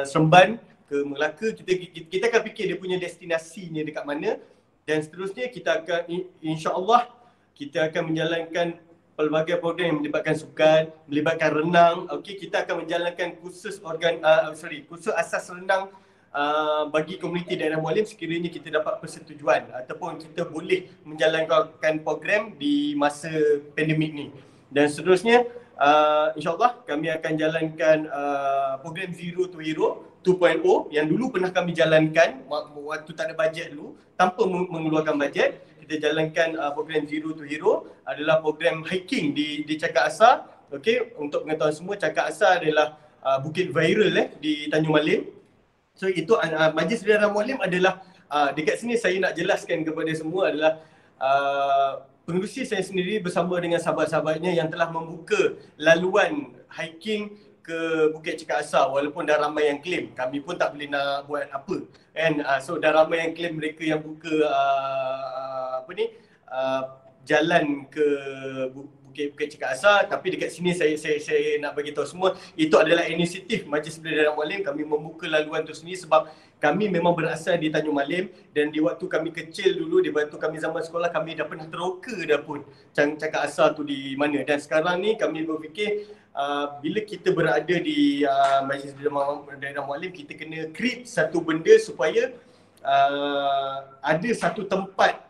Seremban, ke Melaka. Kita akan fikir dia punya destinasinya dekat mana, dan seterusnya kita akan insya-Allah kita akan menjalankan pelbagai program yang melibatkan sukan, melibatkan renang. Okey, kita akan menjalankan kursus asas renang bagi komuniti daerah Mualim sekiranya kita dapat persetujuan ataupun kita boleh menjalankan program di masa pandemik ni. Dan seterusnya insya-Allah kami akan jalankan program Zero to Hero 2.0 yang dulu pernah kami jalankan waktu tak ada bajet dulu, tanpa mengeluarkan bajet. Kita jalankan program Zero to Hero adalah program hiking di Cakak Asar. Okey, untuk pengetahuan semua, Cakak Asar adalah bukit viral di Tanjung Malim. So itu Majlis Belia Darah Mualim adalah dekat sini saya nak jelaskan kepada semua adalah pengerusi saya sendiri bersama dengan sahabat-sahabatnya yang telah membuka laluan hiking ke Bukit Cakak Asar, walaupun dah ramai yang claim. Kami pun tak boleh nak buat apa kan. So dah ramai yang claim mereka yang buka jalan ke Bukit Cakak Asar. Tapi dekat sini saya nak bagi tahu semua, itu adalah inisiatif Majlis Belia Darah Mualim. Kami membuka laluan tu sendiri sebab kami memang berasal di Tanjung Malim, dan di waktu kami kecil dulu, di waktu kami zaman sekolah, kami dah pernah teroka dah pun Cakak Asar tu di mana. Dan sekarang ni kami berfikir bila kita berada di Majlis Belia Darah Mualim, kita kena create satu benda supaya ada satu tempat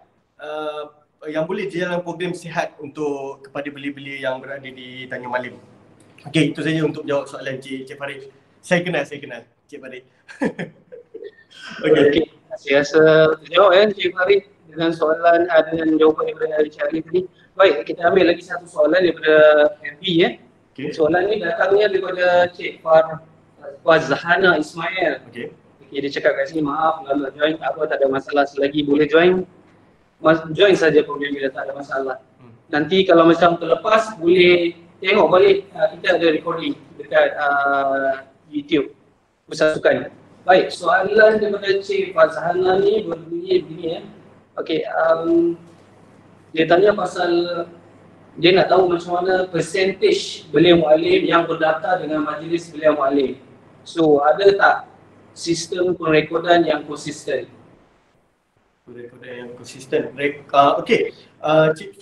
yang boleh jalan program sihat untuk kepada belia-belia yang berada di Tanjung Malim. Okey, itu saja untuk jawab soalan Cik Farid. Saya kenal Cik Farid. Okey. Saya rasa terjawab Cik Farid dengan soalan dengan jawapan daripada Cik Alif tadi. Baik, kita ambil lagi satu soalan daripada FB Okay. Soalan ni datangnya daripada Cik Fazhana Ismail. Okay, dia cakap kat sini, maaf kalau join tak apa, tak ada masalah, selagi boleh join saja program bila tak ada masalah. Nanti kalau macam terlepas boleh tengok balik, kita ada recording dekat YouTube Persatukan. Baik, soalan daripada Cik Fazhana ni berbunyi begini Okey, dia tanya pasal dia nak tahu macam mana percentage belia muallim yang berdaftar dengan majlis belia muallim. So ada tak sistem perekodan yang konsisten? Perekodan yang konsisten. Okey. Cik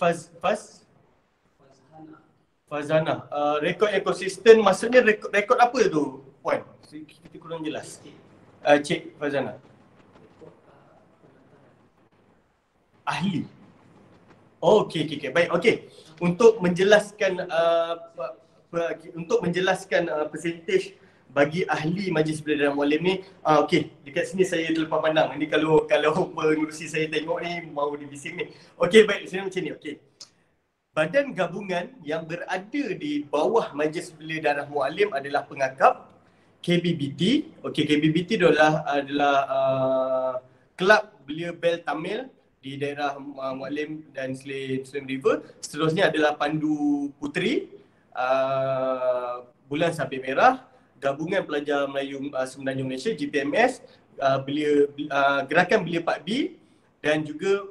Fazana. Rekod yang konsisten maksudnya rekod apa tu? Puan, kita kurang jelas. Cik Fazana. Ahli. Oh, okey. Baik, okey. Untuk menjelaskan percentage bagi ahli Majlis Belia Darah Muallim ni, okey, dekat sini saya terlepas pandang. Ini kalau pengurusi saya tengok ni mau dibising ni. Okey, baik, sini macam ni. Okey. Badan gabungan yang berada di bawah Majlis Belia Darah Muallim adalah pengakap KBBT. Okey, KBBT adalah Kelab Belia Bel Tamil di daerah Muallim dan Slim River. Seterusnya adalah Pandu Puteri, Bulan Sabit Merah, Gabungan Pelajar Melayu Semenanjung Malaysia GPMS, Gerakan Belia Pak B dan juga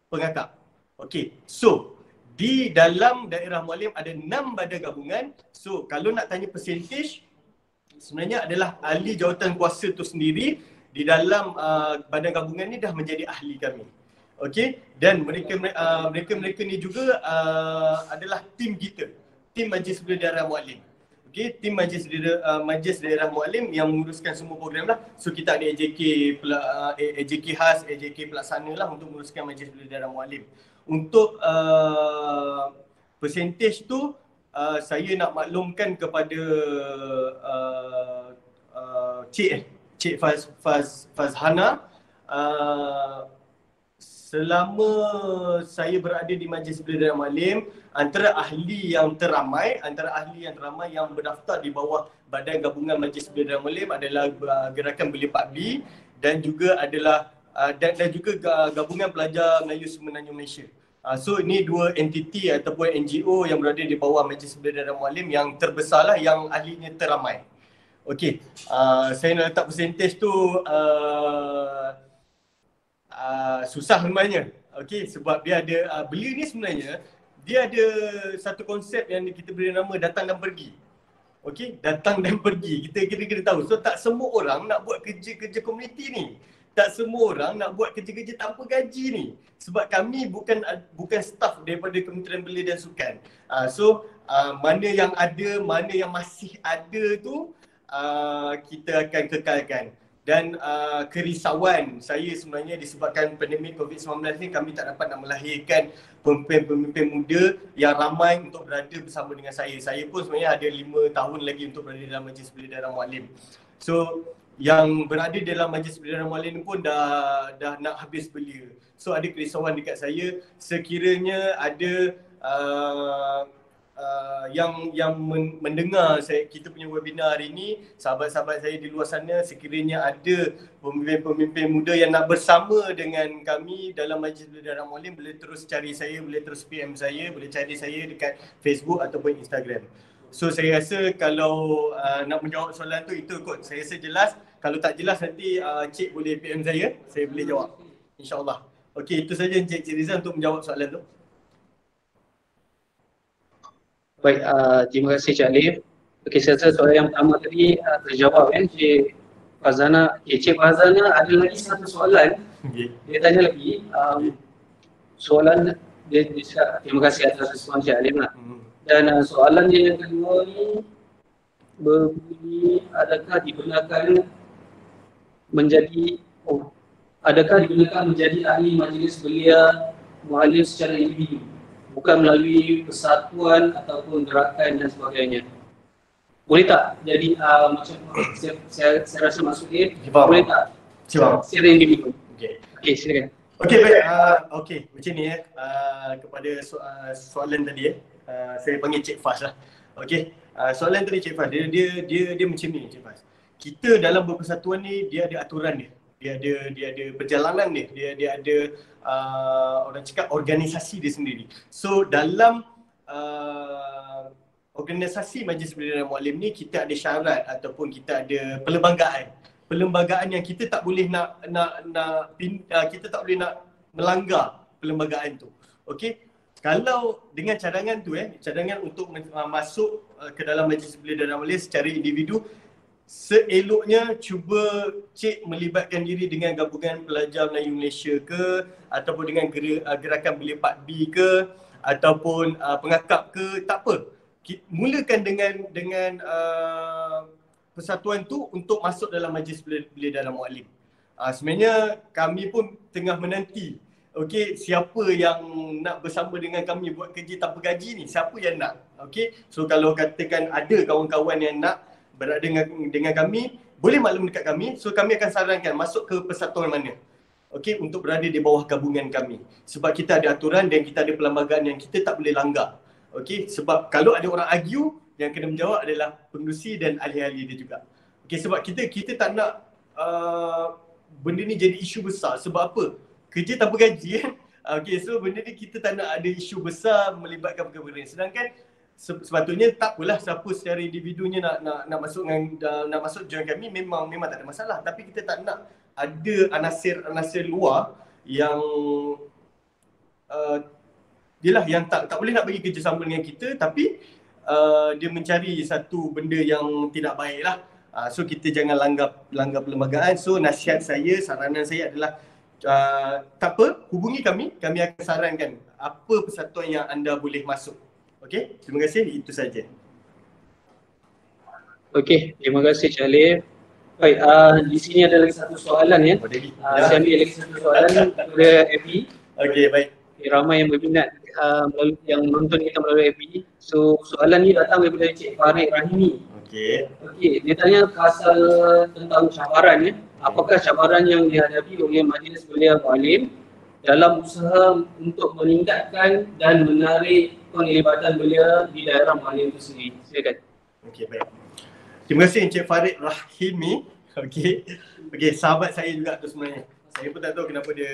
pengakap. Okey, so di dalam daerah Muallim ada 6 badan gabungan. So kalau nak tanya percentage, sebenarnya adalah ahli jawatan kuasa tu sendiri di dalam badan gabungan ni dah menjadi ahli kami. Okey, dan mereka ni juga adalah tim kita, tim Majlis Belia Darah Muallim. Okey, tim Majlis Daerah Muallim yang menguruskan semua program lah. So kita ada AJK khas, AJK pelaksana lah untuk menguruskan Majlis Belia Darah Muallim. Untuk percentage tu saya nak maklumkan kepada Cik Fazhana. Selama saya berada di Majlis Belia Darah Muallim, antara ahli yang teramai yang berdaftar di bawah Badan Gabungan Majlis Belia Darah Muallim adalah Gerakan Belia Pak B dan juga adalah dan juga Gabungan Pelajar Melayu Semenanjung Malaysia. So ini dua entiti ataupun NGO yang berada di bawah Majlis Belia Darah Muallim yang terbesar lah, yang ahlinya teramai. Okey, saya nak letak percentage tu susah sebenarnya. Okey, sebab dia ada belia ni sebenarnya dia ada satu konsep yang kita beri nama datang dan pergi. Okey, datang dan pergi. Kita kena tahu. So tak semua orang nak buat kerja-kerja komuniti ni. Tak semua orang nak buat kerja-kerja tanpa gaji ni. Sebab kami bukan staf daripada Kementerian Belia dan Sukan. Mana yang ada, mana yang masih ada tu kita akan kekalkan. Dan kerisauan saya sebenarnya disebabkan pandemik COVID-19 ni, kami tak dapat nak melahirkan pemimpin-pemimpin muda yang ramai untuk berada bersama dengan saya. Saya pun sebenarnya ada 5 tahun lagi untuk berada dalam Majlis Belia Darah Muallim. So yang berada dalam Majlis Belia Darah Muallim pun dah nak habis belia. So ada kerisauan dekat saya, sekiranya ada yang mendengar kita punya webinar hari ini, sahabat-sahabat saya di luar sana, sekiranya ada pemimpin-pemimpin muda yang nak bersama dengan kami dalam Majlis Belia Darah Muallim, boleh terus cari saya, boleh terus PM saya, boleh cari saya dekat Facebook ataupun Instagram. So saya rasa kalau nak menjawab soalan tu, itu kot. Saya rasa jelas. Kalau tak jelas nanti Cik boleh PM saya boleh jawab, InsyaAllah. Okey, itu saja Cik Rizal untuk menjawab soalan tu. Baik, terima kasih Cik Alif. Okey, saya rasa soalan yang pertama tadi terjawab kan, Cik Fazana. Cik Fazana ada lagi satu soalan. Dia tanya lagi, soalan dia cakap terima kasih atas respon Cik Alif lah. Dan soalan dia yang kedua ni berbunyi, adakah dibenarkan menjadi ahli Majlis Belia Muallim secara individu, bukan melalui persatuan ataupun gerakan dan sebagainya? Boleh tak jadi macam saya rasa maksud dia, boleh tak secara individu? Okey, silakan. Okey, baik. Okey, macam ni kepada soalan tadi saya panggil Cik Faz lah. Okey, soalan tadi Cik Faz, dia macam ni Cik Faz. Kita dalam berpersatuan ni dia ada aturan dia. Dia ada perjalanan dia. Dia ada orang cakap organisasi dia sendiri. So dalam organisasi Majlis Belia Darah Muallim ni, kita ada syarat ataupun kita ada perlembagaan yang kita tak boleh kita tak boleh nak melanggar perlembagaan tu. Okey. Kalau dengan cadangan tu cadangan untuk masuk ke dalam Majlis Belia Darah Mulia secara individu, seeloknya cuba cik melibatkan diri dengan gabungan pelajar Melayu Malaysia ke, ataupun dengan gerakan Belia 4B ke, ataupun pengakap ke, tak apa. Mulakan dengan persatuan tu untuk masuk dalam Majlis Belia Darah Mualim. Sebenarnya kami pun tengah menanti, okey, siapa yang nak bersama dengan kami buat kerja tanpa gaji ni, siapa yang nak. Okey, so kalau katakan ada kawan-kawan yang nak berada dengan kami, boleh maklum dekat kami. So kami akan sarankan masuk ke persatuan mana, okey, untuk berada di bawah gabungan kami. Sebab kita ada aturan dan kita ada perlembagaan yang kita tak boleh langgar. Okey, sebab kalau ada orang argue, yang kena menjawab adalah pengerusi dan ahli-ahli dia juga. Okey, sebab kita tak nak benda ni jadi isu besar. Sebab apa? Kerja tanpa gaji kan. Okey, so benda ni kita tak nak ada isu besar melibatkan perkara ni. Sedangkan sepatutnya tak apalah siapa secara individunya nak masuk join kami, memang tak ada masalah. Tapi kita tak nak ada anasir luar yang yelah yang tak boleh nak bagi kerjasama dengan kita, tapi dia mencari satu benda yang tidak baik lah. So kita jangan langgar perlembagaan. So nasihat saya, saranan saya adalah tak apa, hubungi kami akan sarankan apa persatuan yang anda boleh masuk. Okey, terima kasih, itu saja. Okey, terima kasih Cik Alif. Baik, di sini ada lagi satu soalan ya. Saya ambil lagi satu soalan daripada FB. Okey, baik. Ramai yang berminat yang menonton kita melalui FB. So soalan ni datang daripada Cik Farid Rahimi. Okey, dia tanya pasal tentang cabaran ya. Apakah cabaran yang dihadapi oleh Majlis Belia Mualim dalam usaha untuk meningkatkan dan menarik penglibatan belia di daerah Mualim itu sendiri? Silakan. Okey, baik. Terima kasih Encik Farid Rahimi. Okey, sahabat saya juga tu sebenarnya. Saya pun tak tahu kenapa dia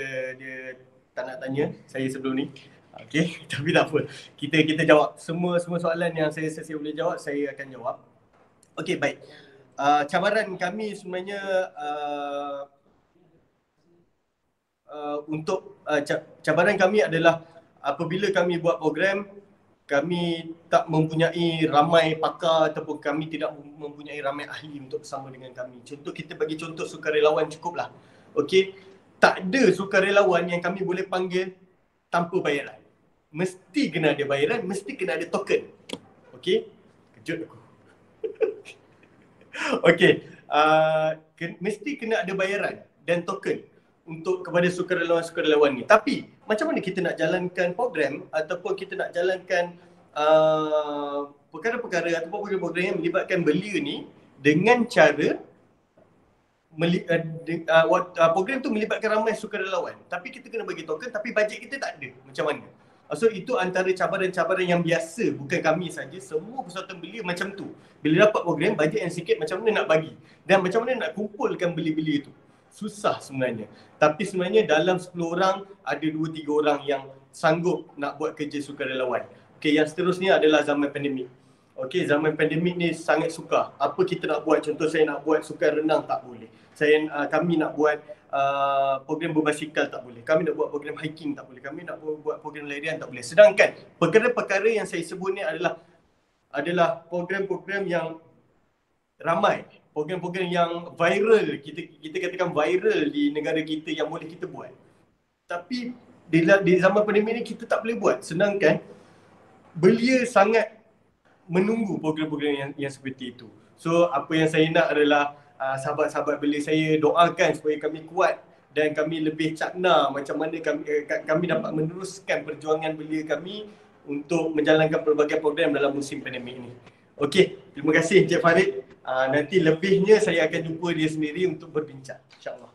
tak nak tanya saya sebelum ni. Okey, tapi tak apa. Kita jawab semua soalan yang saya boleh jawab, saya akan jawab. Okey, baik. Cabaran kami sebenarnya cabaran kami adalah apabila kami buat program, kami tak mempunyai ramai pakar ataupun kami tidak mempunyai ramai ahli untuk bersama dengan kami. Contoh, kita bagi contoh sukarelawan cukuplah. Okey, tak ada sukarelawan yang kami boleh panggil tanpa bayaran. Mesti kena ada bayaran, mesti kena ada token. Okey, kejut aku. Okey, mesti kena ada bayaran dan token untuk kepada sukarelawan-sukarelawan ni. Tapi macam mana kita nak jalankan program ataupun kita nak jalankan perkara-perkara ataupun program-program yang melibatkan belia ni dengan cara program tu melibatkan ramai sukarelawan, tapi kita kena bagi token tapi bajet kita tak ada. Macam mana? So itu antara cabaran-cabaran yang biasa, bukan kami saja, semua persatuan belia macam tu. Bila dapat program, bajet yang sikit macam mana nak bagi dan macam mana nak kumpulkan belia-belia tu. Susah sebenarnya. Tapi sebenarnya dalam 10 orang ada 2-3 orang yang sanggup nak buat kerja sukarelawan. Okey, yang seterusnya adalah zaman pandemik. Okey, zaman pandemik ni sangat sukar. Apa kita nak buat? Contoh, saya nak buat sukar renang, tak boleh. Kami nak buat program berbasikal, tak boleh. Kami nak buat program hiking, tak boleh. Kami nak buat program larian, tak boleh. Sedangkan perkara-perkara yang saya sebut ni adalah program-program yang ramai, program-program yang viral, kita katakan viral di negara kita yang boleh kita buat. Tapi di zaman pandemik ni kita tak boleh buat. Sedangkan belia sangat menunggu program-program yang seperti itu. So apa yang saya nak adalah sahabat-sahabat belia saya doakan supaya kami kuat dan kami lebih cakna macam mana kami dapat meneruskan perjuangan belia kami untuk menjalankan pelbagai program dalam musim pandemik ini. Okey, terima kasih Encik Farid. Nanti lebihnya saya akan jumpa dia sendiri untuk berbincang, insya-Allah.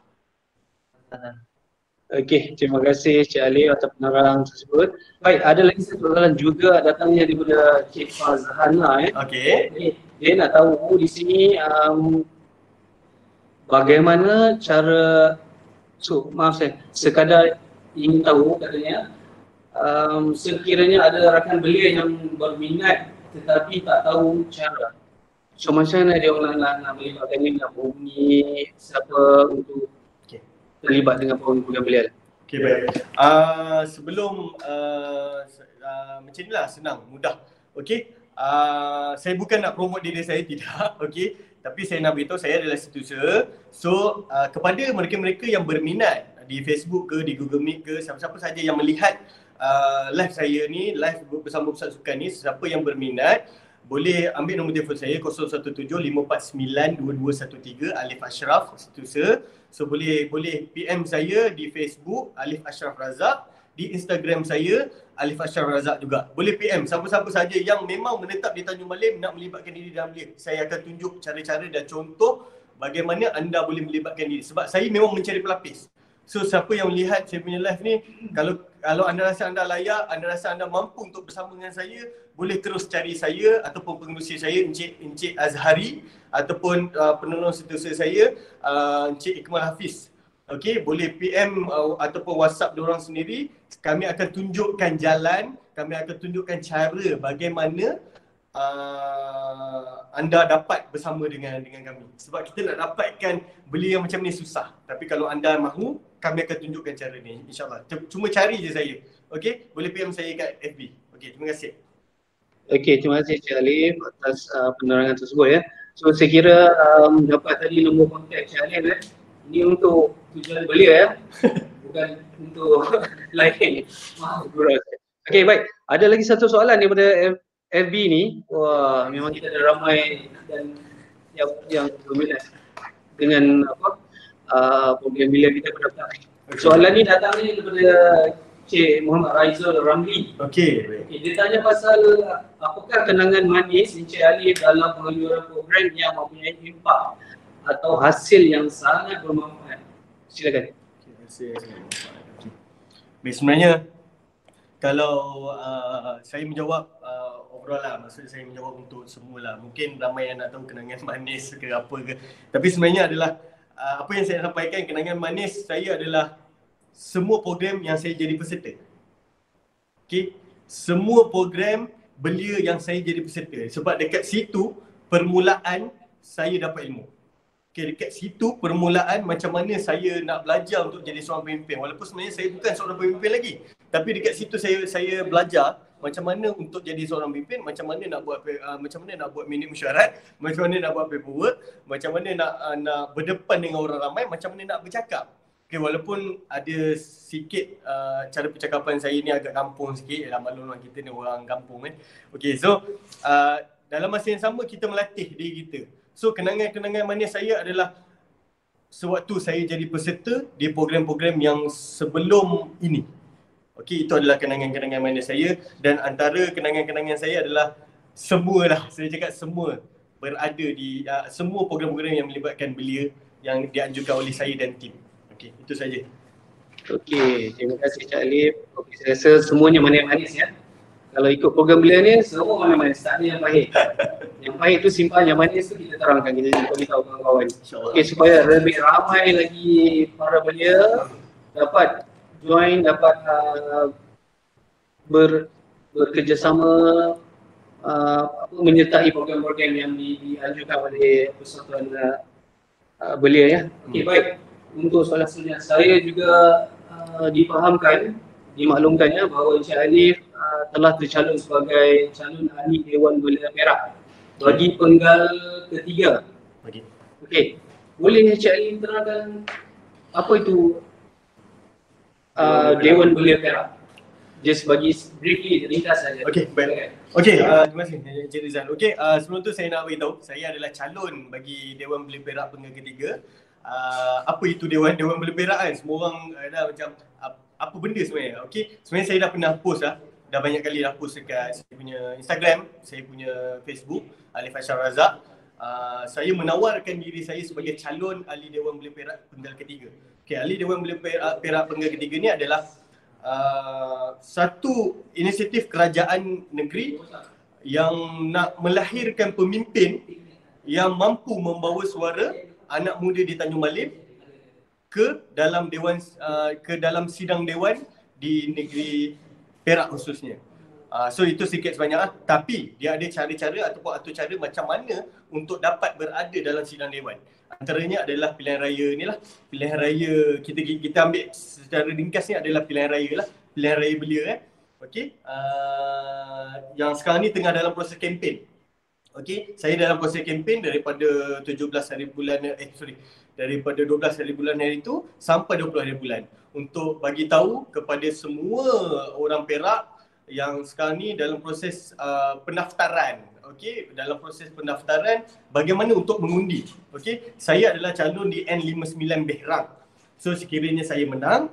Okey, terima kasih Cik Ali atas penerangan tersebut. Baik, ada lagi satu soalan juga datangnya daripada Cik Fazhana. Okey. Dia nak tahu di sini bagaimana cara, sekadar ingin tahu katanya, sekiranya ada rakan belia yang berminat tetapi tak tahu cara. So macam mana dia orang nak melibatkan dia, nak hubungi siapa untuk terlibat dengan program belia? Okay, baik. Sebelum macam inilah, senang, mudah. Okay, saya bukan nak promote diri saya, tidak. Okay, tapi saya nak beritahu saya adalah setiausaha. So, kepada mereka-mereka yang berminat di Facebook ke, di Google Meet ke, siapa-siapa saja yang melihat live saya ni, live bersama Pusat Sukan ni, siapa yang berminat, boleh ambil nombor telefon saya 0175492213 Alif Ashraf setiausaha. So boleh PM saya di Facebook Alif Ashraf Razak, di Instagram saya Alif Ashraf Razak juga. Boleh PM siapa-siapa saja yang memang menetap di Tanjung Malim nak melibatkan diri dalam dia. Saya akan tunjuk cara-cara dan contoh bagaimana anda boleh melibatkan diri. Sebab saya memang mencari pelapis. So siapa yang melihat saya punya live ni, kalau anda rasa anda layak, anda rasa anda mampu untuk bersama dengan saya, boleh terus cari saya ataupun pengerusi saya Encik Azhari ataupun penolong setiausaha saya Encik Ikmal Hafiz. Okey, boleh PM ataupun WhatsApp diorang sendiri. Kami akan tunjukkan jalan, kami akan tunjukkan cara bagaimana anda dapat bersama dengan kami. Sebab kita nak dapatkan beli yang macam ni susah. Tapi kalau anda mahu, kami akan tunjukkan cara ni, insyaAllah. Cuma cari je saya. Okey, boleh PM saya kat FB. Okey, terima kasih. Okey, terima kasih Cik Alif atas penerangan tersebut ya. So saya kira dapat tadi nombor kontak Cik Alif ini untuk tujuan belia ya. Bukan untuk lain. Maaf kurang. Okey, baik. Ada lagi satu soalan daripada FB ni. Wah, memang kita ada ramai dan yang berminat dengan program belia kita berdepan. Soalan ni datangnya daripada Cik Muhammad Raizal Ramli. Okey. Dia tanya pasal apakah kenangan manis Encik Alif dalam penganjuran program yang mempunyai impak atau hasil yang sangat bermanfaat. Silakan. Terima kasih. Baik, sebenarnya kalau saya menjawab overall lah, maksudnya saya menjawab untuk semualah. Mungkin ramai yang nak tahu kenangan manis ke apa ke. Tapi sebenarnya adalah apa yang saya sampaikan, kenangan manis saya adalah semua program yang saya jadi peserta. Okay, semua program belia yang saya jadi peserta. Sebab dekat situ permulaan saya dapat ilmu. Okay, dekat situ permulaan macam mana saya nak belajar untuk jadi seorang pemimpin. Walaupun sebenarnya saya bukan seorang pemimpin lagi. Tapi dekat situ saya belajar macam mana untuk jadi seorang pemimpin, macam mana nak buat minit mesyuarat, macam mana nak buat paperwork, macam mana nak berdepan dengan orang ramai, macam mana nak bercakap. Okay, walaupun ada sikit cara percakapan saya ni agak kampung sikit, maklumlah kita ni orang kampung kan. Okay, so dalam masa yang sama kita melatih diri kita. So kenangan-kenangan manis saya adalah sewaktu saya jadi peserta di program-program yang sebelum ini. Okay, itu adalah kenangan-kenangan manis saya, dan antara kenangan-kenangan saya adalah semualah, saya cakap semua berada di semua program-program yang melibatkan belia yang dianjurkan oleh saya dan tim. Okey, itu saja. Okey, terima kasih Cik Alif. Okey, saya rasa semuanya manis-manis ya. Kalau ikut program belia ni semua manis-manis, tak ada yang pahit. Yang pahit tu simpan, yang manis tu kita terangkan, kita beritahu kawan-kawan. Okey, supaya lebih ramai lagi para belia dapat join, dapat bekerjasama menyertai program-program yang dianjurkan oleh Persatuan Belia ya. Okey, baik. Untuk soalan selanjutnya, saya juga dimaklumkannya bahawa Encik Alif telah tercalon sebagai calon ahli Dewan Belia Perak bagi penggal ketiga. Okey, boleh Encik Alif terangkan apa itu Dewan Belia Perak? Just bagi briefly, ringkas saja. Okey, baik. Okey, terima kasih Encik Rizal. Okey, sebelum tu saya nak beritahu, saya adalah calon bagi Dewan Belia Perak penggal ketiga. Apa itu Dewan Belia Perak kan? Semua orang dah macam apa benda sebenarnya. Okey, sebenarnya saya dah pernah post dah banyak kali dah post dekat saya punya Instagram, saya punya Facebook Alif Ashraf Razak. Saya menawarkan diri saya sebagai calon ahli Dewan Belia Perak penggal ketiga. Okey, ahli Dewan Belia Perak penggal ketiga ni adalah satu inisiatif kerajaan negeri yang nak melahirkan pemimpin yang mampu membawa suara anak muda di Tanjung Malim ke dalam sidang dewan di negeri Perak khususnya. So itu sikit sebanyak tapi dia ada cara-cara ataupun atur cara macam mana untuk dapat berada dalam sidang dewan. Antaranya adalah pilihan raya ni lah. Pilihan raya kita ambil secara ringkas ni adalah pilihan raya lah. Pilihan raya belia Okey. Yang sekarang ni tengah dalam proses kempen. Okey, saya dalam proses kempen daripada 17 hari bulan daripada 12 hari bulan hari itu sampai 20 hari bulan untuk bagi tahu kepada semua orang Perak yang sekarang ni dalam proses pendaftaran. Okey, dalam proses pendaftaran bagaimana untuk mengundi. Okey, saya adalah calon di N59 Berang. So sekiranya saya menang,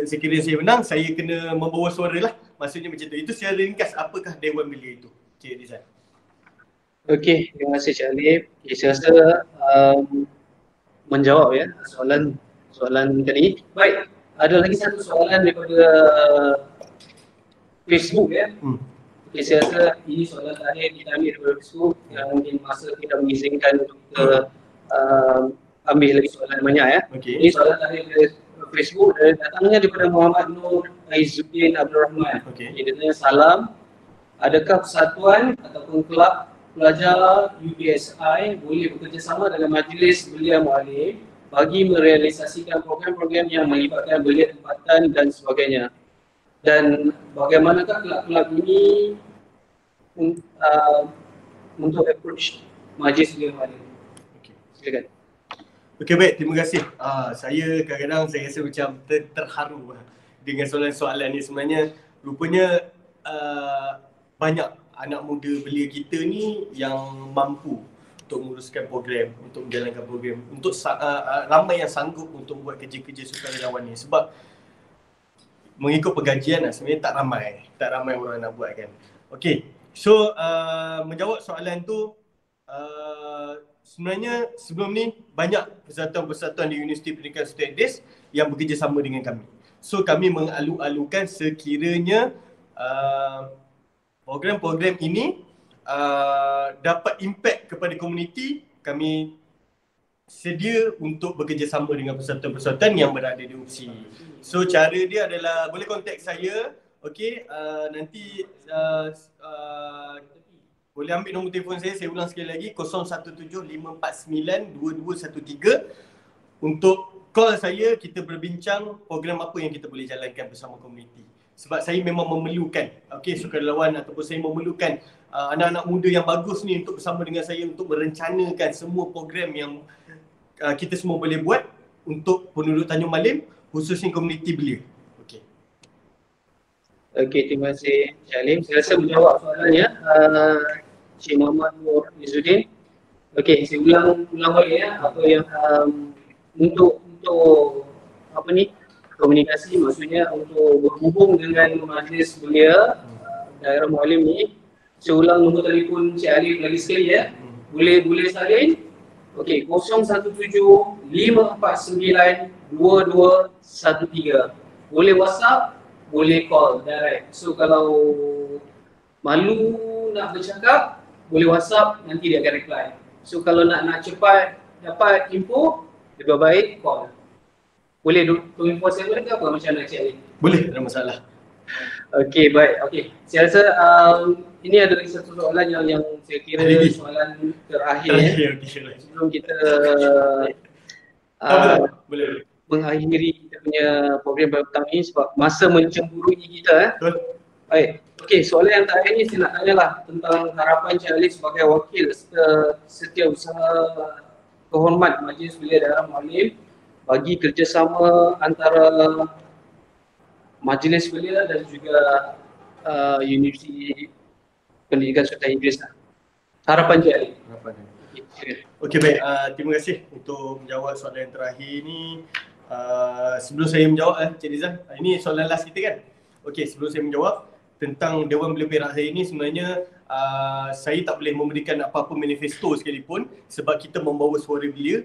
sekiranya saya menang, saya kena membawa suara lah. Maksudnya macam tu. Itu secara ringkas apakah Dewan Belia itu. Cik Rizal. Okey, terima kasih Cik Alif. Okay, saya rasa menjawab ya soalan tadi. Baik, ada lagi satu soalan daripada Facebook ya. Okay, saya rasa ini soalan terakhir kita ambil daripada Facebook yang mungkin masa tidak mengizinkan untuk kita ambil lagi soalan banyak ya. Okay. Ini soalan terakhir dari Facebook datangnya daripada Muhammad Nur Aizuddin Abdul Rahman. Okay. Dia tanya, salam, adakah persatuan ataupun kelab pelajar UPSI boleh bekerjasama dengan Majlis Belia Mualim bagi merealisasikan program-program yang melibatkan belia tempatan dan sebagainya? Dan bagaimanakah kelab-kelab ini untuk approach Majlis Belia Mualim? Silakan. Okey, baik, terima kasih. Saya kadang-kadang saya rasa macam terharu dengan soalan-soalan ni. Sebenarnya rupanya banyak anak muda belia kita ni yang mampu untuk menguruskan program, untuk menjalankan program, untuk ramai yang sanggup untuk buat kerja-kerja sukarelawan ni. Sebab mengikut pergajian sebenarnya tak ramai orang nak buat kan. Okey, so menjawab soalan tu, sebenarnya sebelum ni banyak persatuan-persatuan di Universiti Pendidikan Sultan Idris yang bekerjasama dengan kami. So kami mengalu-alukan sekiranya program-program ini dapat impact kepada komuniti, kami sedia untuk bekerjasama dengan persatuan-persatuan yang berada di UPSI. So cara dia adalah boleh kontak saya, okey, nanti boleh ambil nombor telefon saya ulang sekali lagi 0175492213 untuk call saya, kita berbincang program apa yang kita boleh jalankan bersama komuniti. Sebab saya memang memerlukan sukarelawan ataupun saya memerlukan anak-anak muda yang bagus ni untuk bersama dengan saya untuk merencanakan semua program yang kita semua boleh buat untuk penduduk Tanjung Malim, khususnya komuniti belia. Okey, terima kasih Cik Alim. Saya rasa menjawab soalannya Cik Muhammad Nur Izzuddin. Okey, saya ulang balik ya apa yang untuk apa ni komunikasi, maksudnya untuk berhubung dengan Majlis Belia Daerah Mualim ni. Saya ulang nombor telefon Cik Alif lagi sekali ya. Boleh salin. Okey, 017-549-2213. Boleh WhatsApp, boleh call direct. So kalau malu nak bercakap, boleh WhatsApp, nanti dia akan reply. So kalau nak cepat dapat info, lebih baik call. Boleh 24/7 ke apa macam nak Cik Ali? Boleh, tak ada masalah. Okey, baik. Okey. Saya rasa ini adalah satu soalan yang saya kira soalan terakhir ya. Sebelum kita boleh mengakhiri kita punya program pada petang ini sebab masa mencemburui kita. Betul. Baik. Okey, soalan yang terakhir ni saya nak tanyalah tentang harapan Cik Ali sebagai wakil setiausaha kehormat Majlis Belia Daerah Mualim bagi kerjasama antara Majlis Belia dan juga Universiti Pendidikan Sultan Idris. Harapan Cik Ali. Okey, baik. Terima kasih untuk menjawab soalan yang terakhir ni. Sebelum saya menjawab Cik Rizal, ini soalan last kita kan? Okey, sebelum saya menjawab tentang Dewan Belia Perak saya ni, sebenarnya saya tak boleh memberikan apa-apa manifesto sekalipun sebab kita membawa suara belia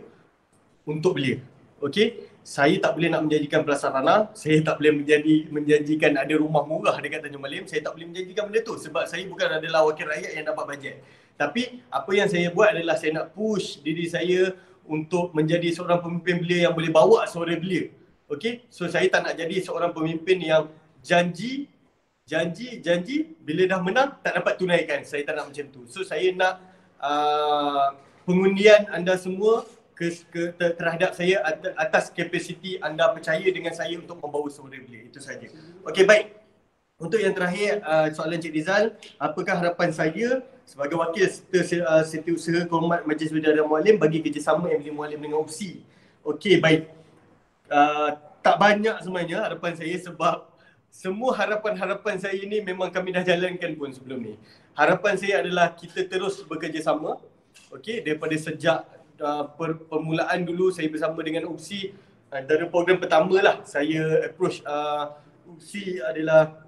untuk belia. Okey, saya tak boleh nak menjanjikan prasarana, saya tak boleh menjanjikan ada rumah murah dekat Tanjung Malim, saya tak boleh menjanjikan benda tu sebab saya bukan adalah wakil rakyat yang dapat bajet. Tapi apa yang saya buat adalah saya nak push diri saya untuk menjadi seorang pemimpin belia yang boleh bawa suara belia. Okey, so saya tak nak jadi seorang pemimpin yang janji bila dah menang tak dapat tunaikan. Saya tak nak macam tu. So saya nak pengundian anda semua terhadap saya atas kapasiti anda percaya dengan saya untuk membawa suara belia. Itu saja. Okey, baik. Untuk yang terakhir, soalan Cik Rizal, apakah harapan saya sebagai wakil Setiausaha Kehormat Majlis Belia dan Muallim bagi kerjasama MD Muallim dengan UPSI? Okey, baik. Tak banyak sebenarnya harapan saya sebab semua harapan-harapan saya ni memang kami dah jalankan pun sebelum ni. Harapan saya adalah kita terus bekerjasama. Okey, daripada sejak permulaan dulu saya bersama dengan UPSI, antara program pertama lah saya approach UPSI adalah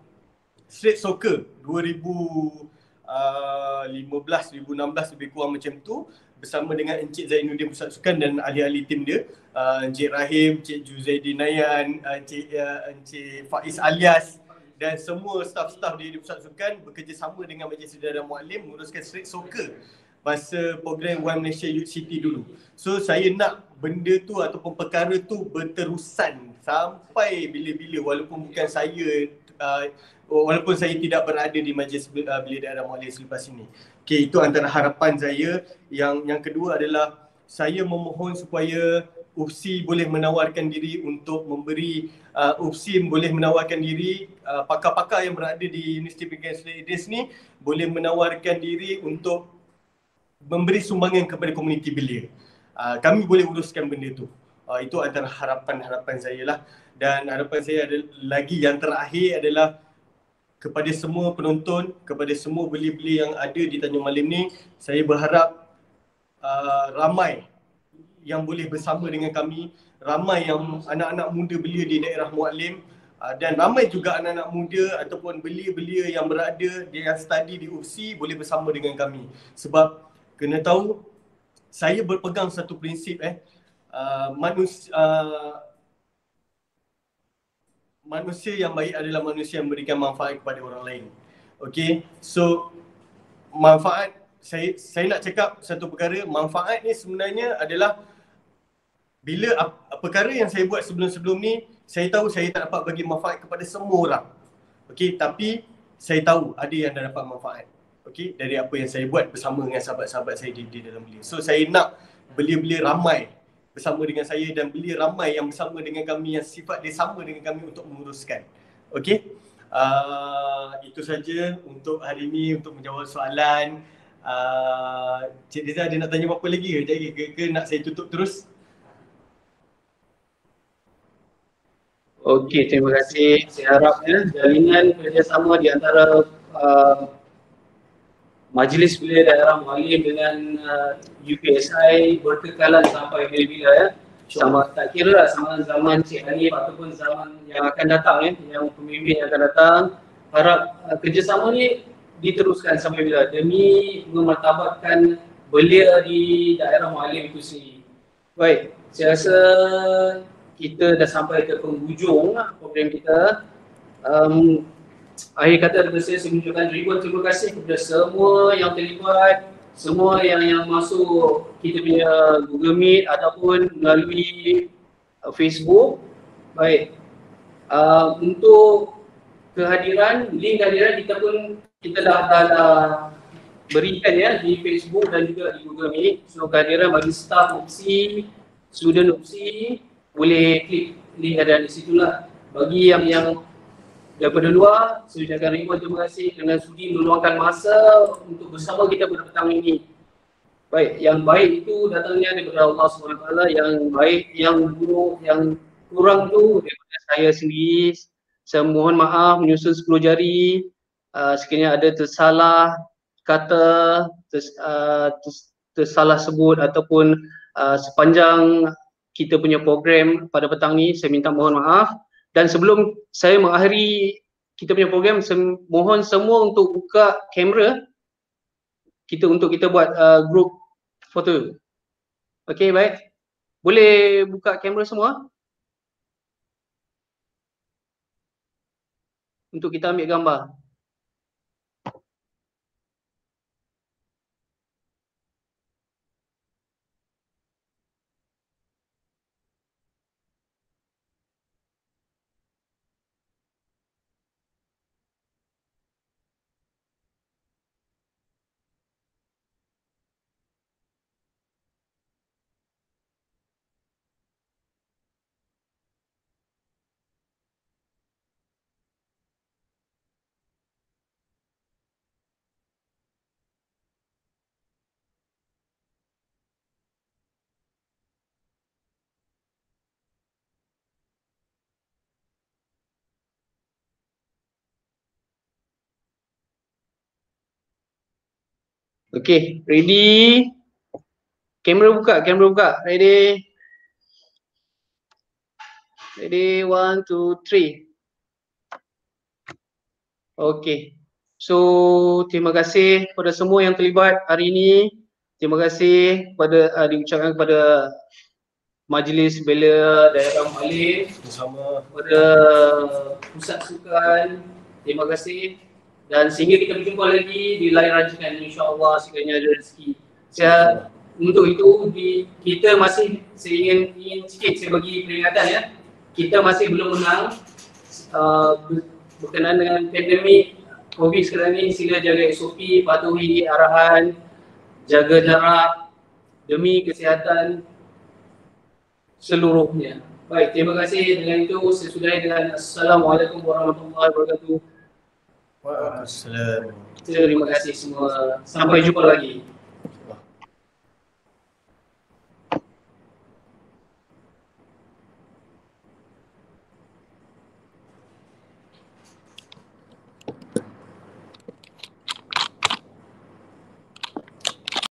Street Soccer 2015, 2016 lebih kurang macam tu, bersama dengan Encik Zainuddin Pusat Sukan dan ahli-ahli tim dia, Encik Rahim, Encik Juzaidi Nayan, Encik Faiz Alias dan semua staff-staff di Pusat Sukan bekerjasama dengan Majlis Belia dan Muallim menguruskan Street Soccer masa program One Malaysia Youth City dulu. So saya nak benda tu ataupun perkara tu berterusan sampai bila-bila, walaupun bukan saya walaupun saya tidak berada di Majlis Belia Daerah Muallim selepas ini. Okey, itu antara harapan saya. Yang kedua adalah saya memohon supaya UPSI boleh menawarkan diri untuk memberi UPSI boleh menawarkan diri, pakar-pakar yang berada di Universiti Pendidikan Islam Idris ni boleh menawarkan diri untuk memberi sumbangan kepada komuniti belia. Kami boleh uruskan benda tu. Itu antara harapan-harapan saya lah. Dan harapan saya ada lagi yang terakhir adalah kepada semua penonton, kepada semua belia-belia yang ada di Tanjung Malim ni, saya berharap ramai yang boleh bersama dengan kami, ramai yang anak-anak muda belia di daerah Muallim, dan ramai juga anak-anak muda ataupun belia-belia yang berada, yang study di UPSI boleh bersama dengan kami. Sebab kena tahu, saya berpegang satu prinsip manusia yang baik adalah manusia yang memberikan manfaat kepada orang lain. Okay, so manfaat, saya nak cakap satu perkara, manfaat ni sebenarnya adalah bila perkara yang saya buat sebelum-sebelum ni, saya tahu saya tak dapat bagi manfaat kepada semua orang. Okay, tapi saya tahu ada yang dah dapat manfaat. Okay, dari apa yang saya buat bersama dengan sahabat-sahabat saya di dalam belia. So saya nak belia-belia ramai bersama dengan saya dan belia ramai yang bersama dengan kami yang sifat dia sama dengan kami untuk menguruskan. Okay, itu saja untuk hari ini untuk menjawab soalan. Cik Riza ada nak tanya apa-apa lagi ke nak saya tutup terus? Okey, terima kasih. Saya harap jalinan kerjasama di antara Majlis Belia Daerah Muallim dengan UPSI berkekalan sampai bila-bila sama, tak kira lah sama zaman Cik Hanif ataupun zaman yang akan datang yang pemimpin yang akan datang. Harap kerjasama ni diteruskan sampai bila demi memartabatkan belia di daerah Muallim itu sendiri. Baik, saya rasa kita dah sampai ke penghujung program kita. Akhir kata daripada saya mengucapkan ribuan terima kasih kepada semua yang terlibat, semua yang masuk kita punya Google Meet ataupun melalui Facebook. Baik, untuk kehadiran, link kehadiran kita dah berikan di Facebook dan juga di Google Meet. So kehadiran bagi staff UPSI, student UPSI, boleh klik link ada di situlah. Bagi yang daripada luar, saya ucapkan ribuan terima kasih kerana sudi meluangkan masa untuk bersama kita pada petang ini. Baik, yang baik itu datangnya daripada Allah SWT, yang baik, yang buruk, yang kurang tu daripada saya sendiri. Saya mohon maaf menyusun 10 jari, sekiranya ada tersalah kata, tersalah sebut ataupun sepanjang kita punya program pada petang ni, saya minta mohon maaf. Dan sebelum saya mengakhiri kita punya program, saya mohon semua untuk buka kamera untuk kita buat group foto. Okey, baik. Boleh buka kamera semua untuk kita ambil gambar. Okay, ready? Kamera buka. Ready? Ready, 1, 2, 3. Okay. So, terima kasih kepada semua yang terlibat hari ini. Terima kasih kepada diucapkan kepada Majlis Bela Daerah Malim, Bersama kepada Pusat Sukan. Terima kasih. Dan sehingga kita berjumpa lagi di lain rancangan, insya-Allah sekiranya ada rezeki. Untuk itu kita masih, saya ingin sikit saya bagi peringatan ya. Kita masih belum menang berkenaan dengan pandemik COVID sekarang ni. Sila jaga SOP, patuhi arahan, jaga jarak demi kesihatan seluruhnya. Baik, terima kasih. Dengan itu saya sudahi dengan Assalamualaikum warahmatullahi wabarakatuh. Waalaikumsalam. Terima kasih semua. Sampai jumpa lagi.